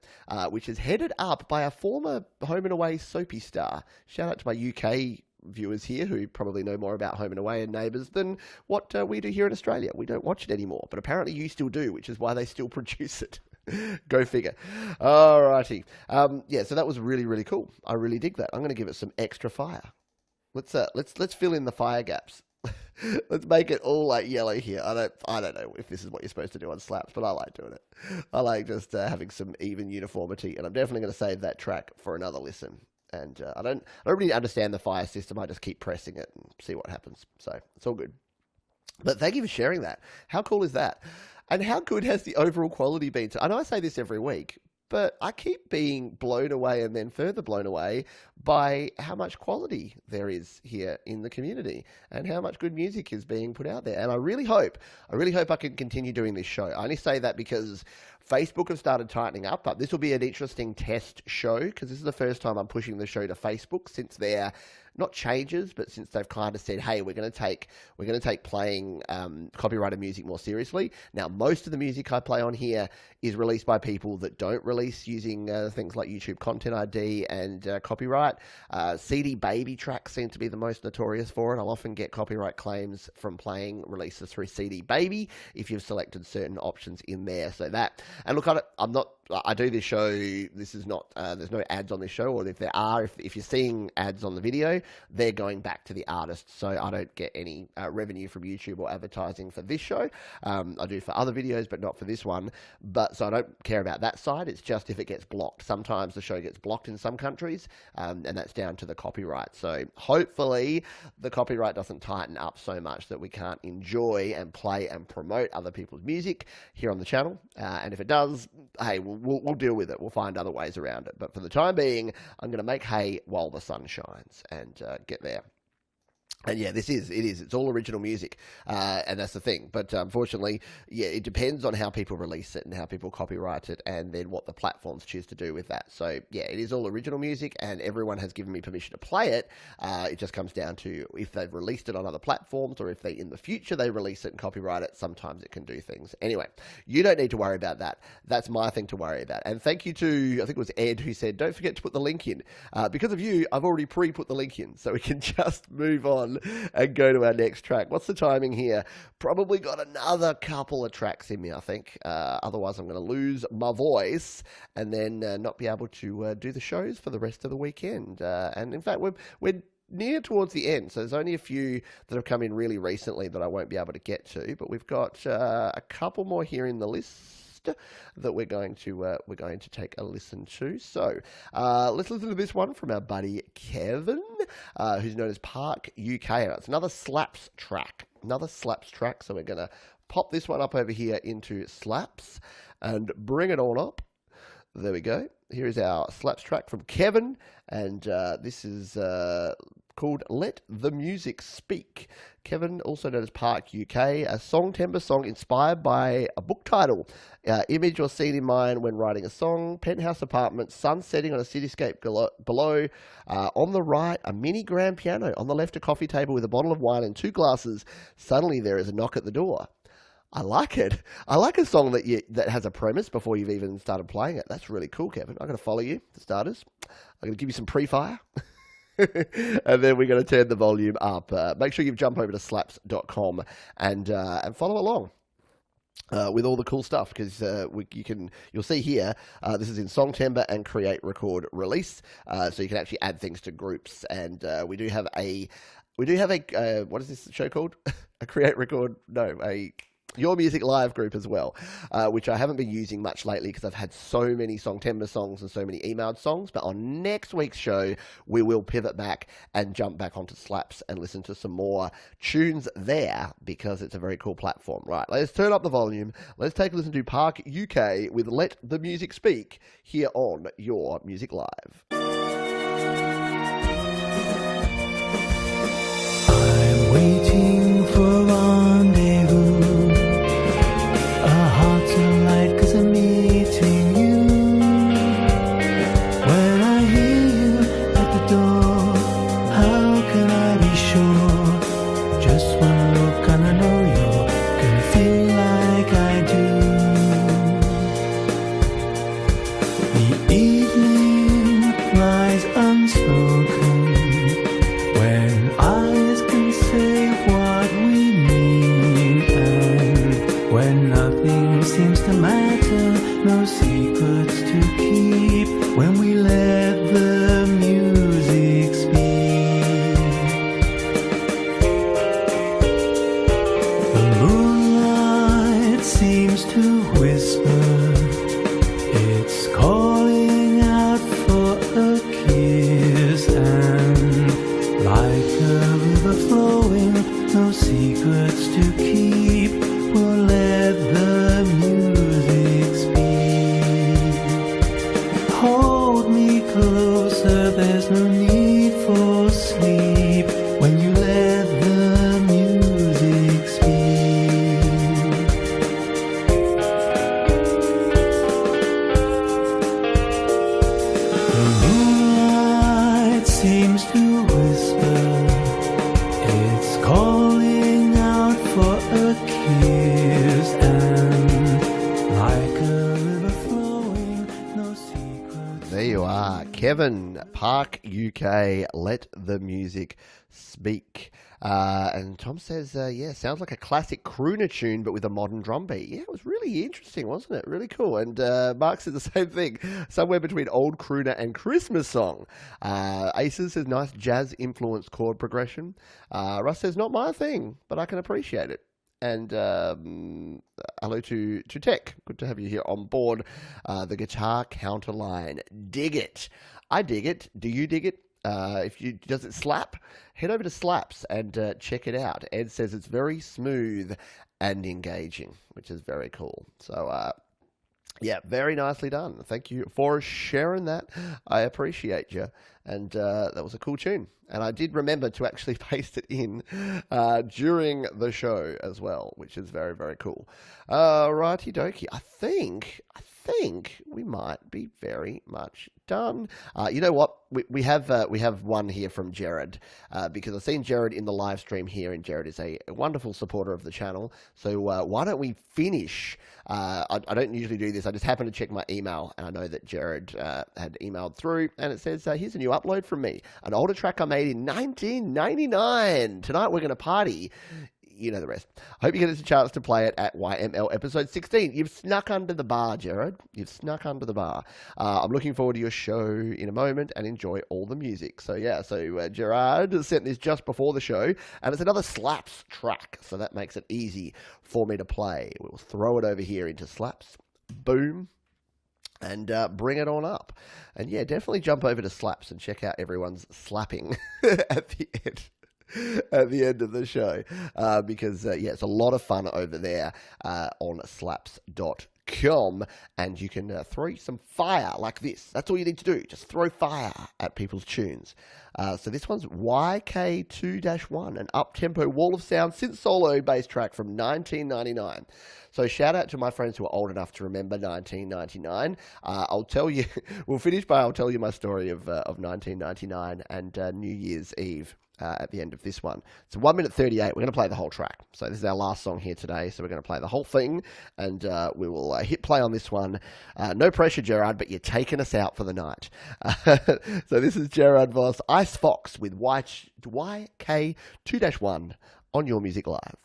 which is headed up by a former Home and Away soapy star. Shout out to my UK viewers here who probably know more about Home and Away and Neighbours than what we do here in Australia. We don't watch it anymore, but apparently you still do, which is why they still produce it. Go figure. Alrighty. Yeah, so that was really, really cool. I really dig that. I'm going to give it some extra fire. Let's fill in the fire gaps. Let's make it all like yellow here. I don't know if this is what you're supposed to do on slaps, but I like doing it. I like just having some even uniformity, and I'm definitely going to save that track for another listen. And I don't really understand the fire system. I just keep pressing it and see what happens. So it's all good. But thank you for sharing that. How cool is that? And how good has the overall quality been? I know I say this every week, but I keep being blown away and then further blown away by how much quality there is here in the community and how much good music is being put out there. And I really hope I can continue doing this show. I only say that because Facebook have started tightening up, but this will be an interesting test show because this is the first time I'm pushing the show to Facebook since they're not changes, but since they've kind of said, hey, we're going to take playing copyrighted music more seriously. Now, most of the music I play on here is released by people that don't release using things like YouTube Content ID and copyright. CD Baby tracks seem to be the most notorious for it. I'll often get copyright claims from playing releases through CD Baby if you've selected certain options in there. So that, and look, I do this show, this is not, there's no ads on this show, or if there are, if you're seeing ads on the video, they're going back to the artist, so I don't get any revenue from YouTube or advertising for this show. I do for other videos, but not for this one, so I don't care about that side. It's just if it gets blocked. Sometimes the show gets blocked in some countries, and that's down to the copyright. So hopefully the copyright doesn't tighten up so much that we can't enjoy and play and promote other people's music here on the channel, and if it does, hey, we'll deal with it. We'll find other ways around it. But for the time being, I'm going to make hay while the sun shines and get there. And yeah, it's all original music, and that's the thing. But unfortunately, yeah, it depends on how people release it and how people copyright it, and then what the platforms choose to do with that. So yeah, it is all original music, and everyone has given me permission to play it. It just comes down to if they've released it on other platforms, or if they in the future they release it and copyright it. Sometimes it can do things. Anyway, you don't need to worry about that. That's my thing to worry about. And thank you to, I think it was Ed who said, don't forget to put the link in. Because of you, I've already pre-put the link in, so we can just move on and go to our next track. What's the timing here? Probably got another couple of tracks in me, I think. Otherwise, I'm going to lose my voice and then not be able to do the shows for the rest of the weekend. And in fact, we're near towards the end, so there's only a few that have come in really recently that I won't be able to get to, but we've got a couple more here in the list that we're going to take a listen to. So let's listen to this one from our buddy Kevin, who's known as Park UK. It's another slaps track. So we're going to pop this one up over here into slaps and bring it on up. There we go. Here is our slaps track from Kevin, and this is called Let the Music Speak. Kevin, also known as Park UK, a song timbre song inspired by a book title, image or scene in mind when writing a song, penthouse apartment, sun setting on a cityscape below, on the right, a mini grand piano, on the left, a coffee table with a bottle of wine and 2 glasses. Suddenly there is a knock at the door. I like it. I like a song that has a premise before you've even started playing it. That's really cool, Kevin. I'm going to follow you, for starters. I'm going to give you some pre-fire. And then we're going to turn the volume up. Make sure you jump over to slaps.com and follow along with all the cool stuff, because you'll see here this is in song timbre and create, record, release, so you can actually add things to groups. And we do have a what is this show called? A Your Music Live group as well, which I haven't been using much lately because I've had so many song timbre songs and so many emailed songs. But on next week's show, we will pivot back and jump back onto Slaps and listen to some more tunes there, because it's a very cool platform. Right, let's turn up the volume. Let's take a listen to Park UK with Let the Music Speak here on Your Music Live. I'm waiting for a rendezvous. Our hearts are light 'cause I'm meeting you. When I hear you at the door, how can I be sure? Just one look and I know you're gonna feel like I do. The evening lies unspoken when eyes can say what we mean, and when nothing seems to matter, no secrets to keep, when we let the music speak. The moonlight seems to whisper, it's calling out for a kiss, and like a river flowing, no secrets to keep, we'll let the music speak. Kevin, Park UK, let the music speak. And Tom says, yeah, sounds like a classic crooner tune, but with a modern drum beat. Yeah, it was really interesting, wasn't it? Really cool. And Mark said the same thing, somewhere between old crooner and Christmas song. Aces says, nice jazz-influenced chord progression. Russ says, not my thing, but I can appreciate it. And hello to Tech. Good to have you here on board. The guitar counterline. Dig it. I dig it. Do you dig it? Does it slap? Head over to Slaps and check it out. Ed says it's very smooth and engaging, which is very cool. So, yeah, very nicely done. Thank you for sharing that. I appreciate you. And that was a cool tune. And I did remember to actually paste it in during the show as well, which is very, very cool. Righty dokie. I think we might be very much done. You know what? We have one here from Jared because I've seen Jared in the live stream here, and Jared is a wonderful supporter of the channel. So why don't we finish? I don't usually do this. I just happened to check my email, and I know that Jared had emailed through, and it says, here's a new upload from me. An older track I made in 1999. Tonight we're going to party. You know the rest. I hope you get a chance to play it at YML episode 16. You've snuck under the bar, Jared. You've snuck under the bar. I'm looking forward to your show in a moment and enjoy all the music. So, yeah, Gerard sent this just before the show, and it's another Slaps track, so that makes it easy for me to play. We'll throw it over here into Slaps. Boom. And bring it on up. And, yeah, definitely jump over to Slaps and check out everyone's slapping at the end. At the end of the show, because yeah, it's a lot of fun over there on slaps.com, and you can throw some fire like this. That's all you need to do, just throw fire at people's tunes. So this one's YK2-1, an up-tempo wall of sound synth solo bass track from 1999. So shout out to my friends who are old enough to remember 1999. I'll tell you, we'll finish by I'll tell you my story of 1999 and New Year's Eve. At the end of this one. It's 1 minute 38. We're going to play the whole track. So this is our last song here today. So we're going to play the whole thing, and we will hit play on this one. No pressure, Gerard, but you're taking us out for the night. So this is Gerard Voss, Ice Fox with YK2-1 on Your Music Live.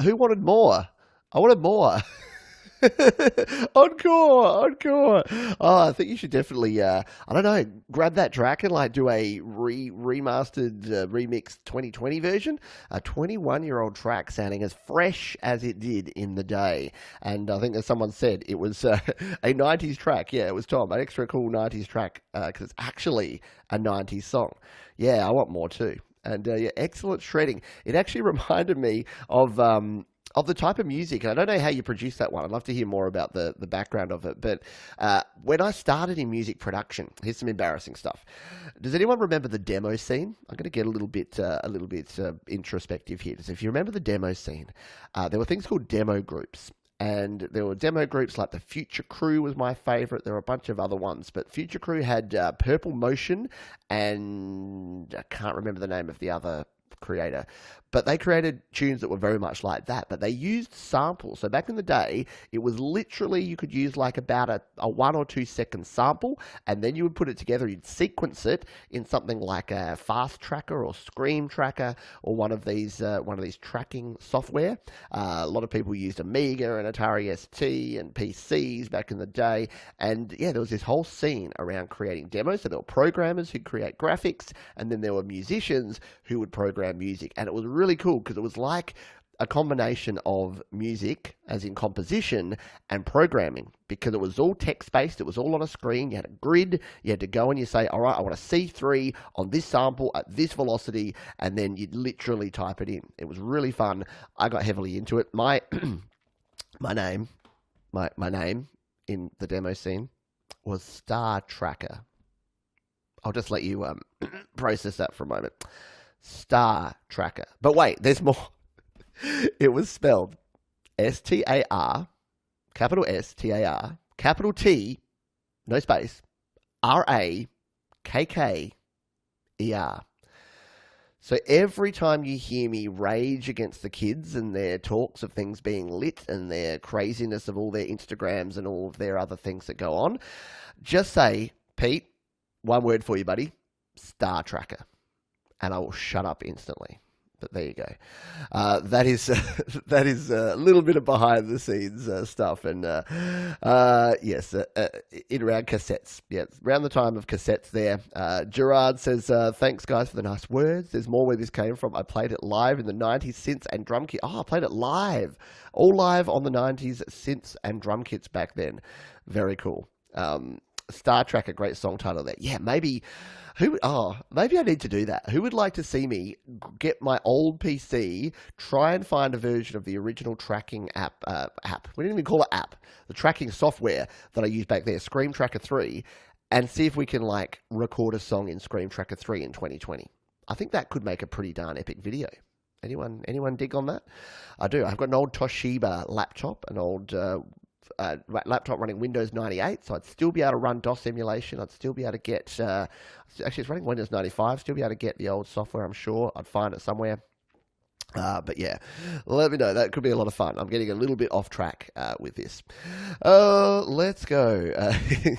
Who wanted more? I wanted more. Encore. Oh, I think you should definitely, I don't know, grab that track and like do a remastered remix 2020 version. A 21-year-old track sounding as fresh as it did in the day. And I think as someone said, it was a 90s track. Yeah, it was Tom, an extra cool 90s track because it's actually a 90s song. Yeah, I want more too. And yeah, excellent shredding. It actually reminded me of of the type of music. And I don't know how you produce that one. I'd love to hear more about the background of it. But when I started in music production, here's some embarrassing stuff. Does anyone remember the demo scene? I'm going to get a little bit introspective here. So if you remember the demo scene, there were things called demo groups. And there were demo groups like the Future Crew was my favorite. There were a bunch of other ones, but Future Crew had Purple Motion, and I can't remember the name of the other creator, but they created tunes that were very much like that, but they used samples. So back in the day, it was literally, you could use like about a 1 or 2 second sample, and then you would put it together, you'd sequence it in something like a Fast Tracker or Scream Tracker or one of these tracking software. A lot of people used Amiga and Atari ST and PCs back in the day, and yeah, there was this whole scene around creating demos. So there were programmers who'd create graphics, and then there were musicians who would program music, and it was really cool because it was like a combination of music, as in composition, and programming, because it was all text-based, it was all on a screen, you had a grid, you had to go and you say, all right, I want a C3 on this sample at this velocity, and then you'd literally type it in. It was really fun. I got heavily into it. My name in the demo scene was Star Tracker. I'll just let you process that for a moment. Star Tracker. But wait, there's more. It was spelled S-T-A-R, capital S-T-A-R, capital T, no space, R-A-K-K-E-R. So every time you hear me rage against the kids and their talks of things being lit and their craziness of all their Instagrams and all of their other things that go on, just say, Pete, one word for you, buddy, Star Tracker. And I will shut up instantly. But there you go. That is a little bit of behind the scenes stuff. And yes, in around cassettes. Yeah, around the time of cassettes there. Gerard says, thanks guys for the nice words. There's more where this came from. I played it live in the 90s synths and drum kit. Oh, I played it live. All live on the 90s synths and drum kits back then. Very cool. Star Trek, a great song title there. Yeah, maybe I need to do that. Who would like to see me get my old PC, try and find a version of the original tracking app. We didn't even call it app. The tracking software that I used back there, Scream Tracker 3, and see if we can like record a song in Scream Tracker 3 in 2020. I think that could make a pretty darn epic video. Anyone dig on that? I do. I've got an old Toshiba laptop, an old laptop running Windows 98, so I'd still be able to run DOS emulation. I'd still be able to get, actually it's running Windows 95, still be able to get the old software, I'm sure. I'd find it somewhere. But yeah, let me know. That could be a lot of fun. I'm getting a little bit off track with this. Let's go.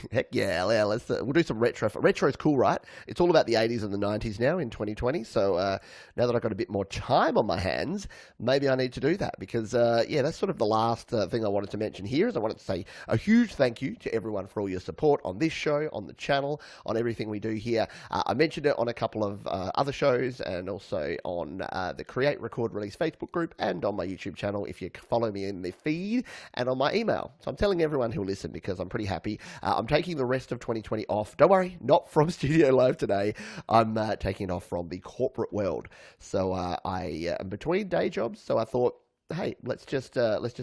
Heck yeah, we'll do some retro. Retro is cool, right? It's all about the 80s and the 90s now in 2020. So now that I've got a bit more time on my hands, maybe I need to do that because, yeah, that's sort of the last thing I wanted to mention here is I wanted to say a huge thank you to everyone for all your support on this show, on the channel, on everything we do here. I mentioned it on a couple of other shows and also on the Create, Record, Release Facebook group and on my YouTube channel if you follow me in the feed and on my email. So I'm telling everyone who'll listen because I'm pretty happy. I'm taking the rest of 2020 off. Don't worry, not from Studio Live today. I'm taking it off from the corporate world. So I am between day jobs, so I thought, hey, let's just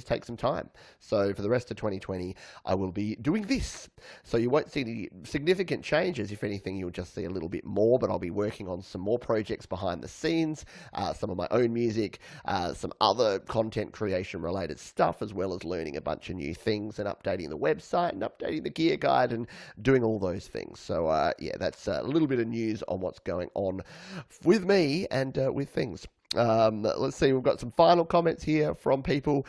take some time. So for the rest of 2020, I will be doing this. So you won't see any significant changes. If anything, you'll just see a little bit more, but I'll be working on some more projects behind the scenes, some of my own music, some other content creation related stuff, as well as learning a bunch of new things and updating the website and updating the gear guide and doing all those things. So yeah, that's a little bit of news on what's going on with me and with things. Let's see, we've got some final comments here from people.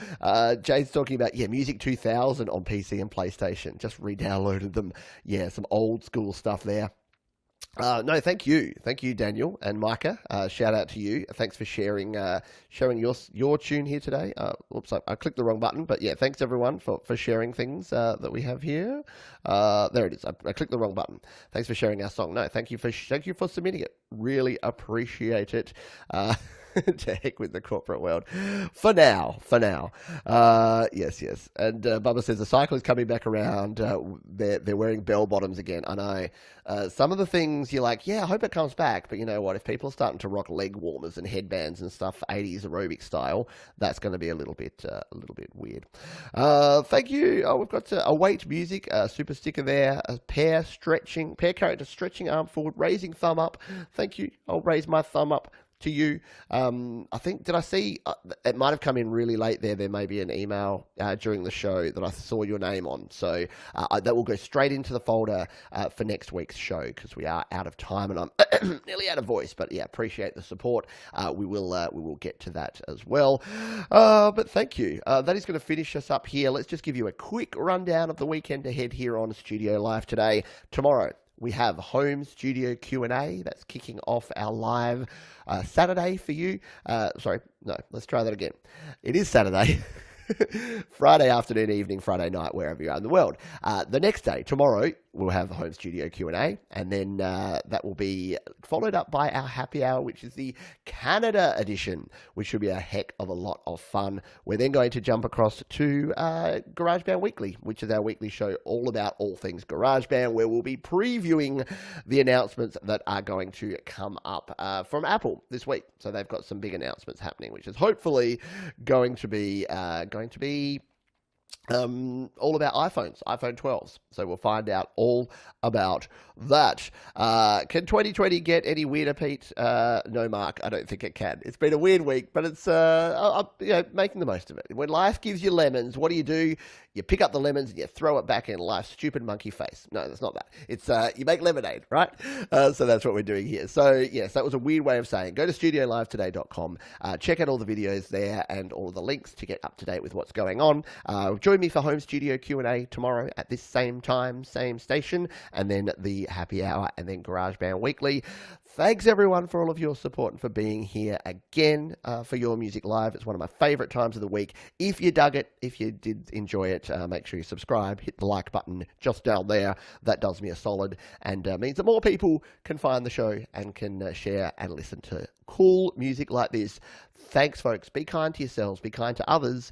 Jade's talking about, yeah, Music 2000 on PC and PlayStation. Just re-downloaded them. Yeah, some old school stuff there. No, thank you, Daniel and Micah. Shout out to you. Thanks for sharing your tune here today. Oops, I clicked the wrong button, but yeah, thanks everyone for sharing things that we have here. There it is. I clicked the wrong button. Thanks for sharing our song. No, thank you for submitting it. Really appreciate it. To heck with the corporate world. For now. Yes. And Bubba says the cycle is coming back around. They're wearing bell bottoms again. I know. Some of the things you're like, yeah, I hope it comes back. But you know what? If people are starting to rock leg warmers and headbands and stuff, 80s aerobic style, that's going to be a little bit weird. Thank you. Oh, we've got Await Music, super sticker there. A pair character stretching arm forward, raising thumb up. Thank you. I'll raise my thumb up to you. I think, did I see, it might have come in really late there. There may be an email during the show that I saw your name on. So that will go straight into the folder for next week's show because we are out of time and I'm nearly out of voice. But yeah, appreciate the support. We will get to that as well. But thank you. That is going to finish us up here. Let's just give you a quick rundown of the weekend ahead here on Studio Live today. Tomorrow, we have Home Studio Q&A. That's kicking off our live Saturday for you. Let's try that again. It is Saturday. Friday afternoon, evening, Friday night, wherever you are in the world. The next day, tomorrow, we'll have the Home Studio Q&A, and then that will be followed up by our happy hour, which is the Canada edition, which should be a heck of a lot of fun. We're then going to jump across to GarageBand Weekly, which is our weekly show all about all things GarageBand, where we'll be previewing the announcements that are going to come up from Apple this week. So they've got some big announcements happening, which is hopefully going to be all about iPhones, iPhone 12s. So we'll find out all about that. Can 2020 get any weirder, Pete? No, Mark, I don't think it can. It's been a weird week, but it's making the most of it. When life gives you lemons, what do? You pick up the lemons and you throw it back in life's stupid monkey face. No, that's not that. It's you make lemonade, right? So that's what we're doing here. So yes, that was a weird way of saying. Go to studiolivetoday.com. Check out all the videos there and all of the links to get up to date with what's going on. Join me for Home Studio Q&A tomorrow at this same time, same station, and then the happy hour, and then GarageBand Weekly. Thanks, everyone, for all of your support and for being here again for Your Music Live. It's one of my favorite times of the week. If you dug it, if you did enjoy it, make sure you subscribe, hit the like button just down there. That does me a solid and means that more people can find the show and can share and listen to cool music like this. Thanks, folks. Be kind to yourselves, be kind to others,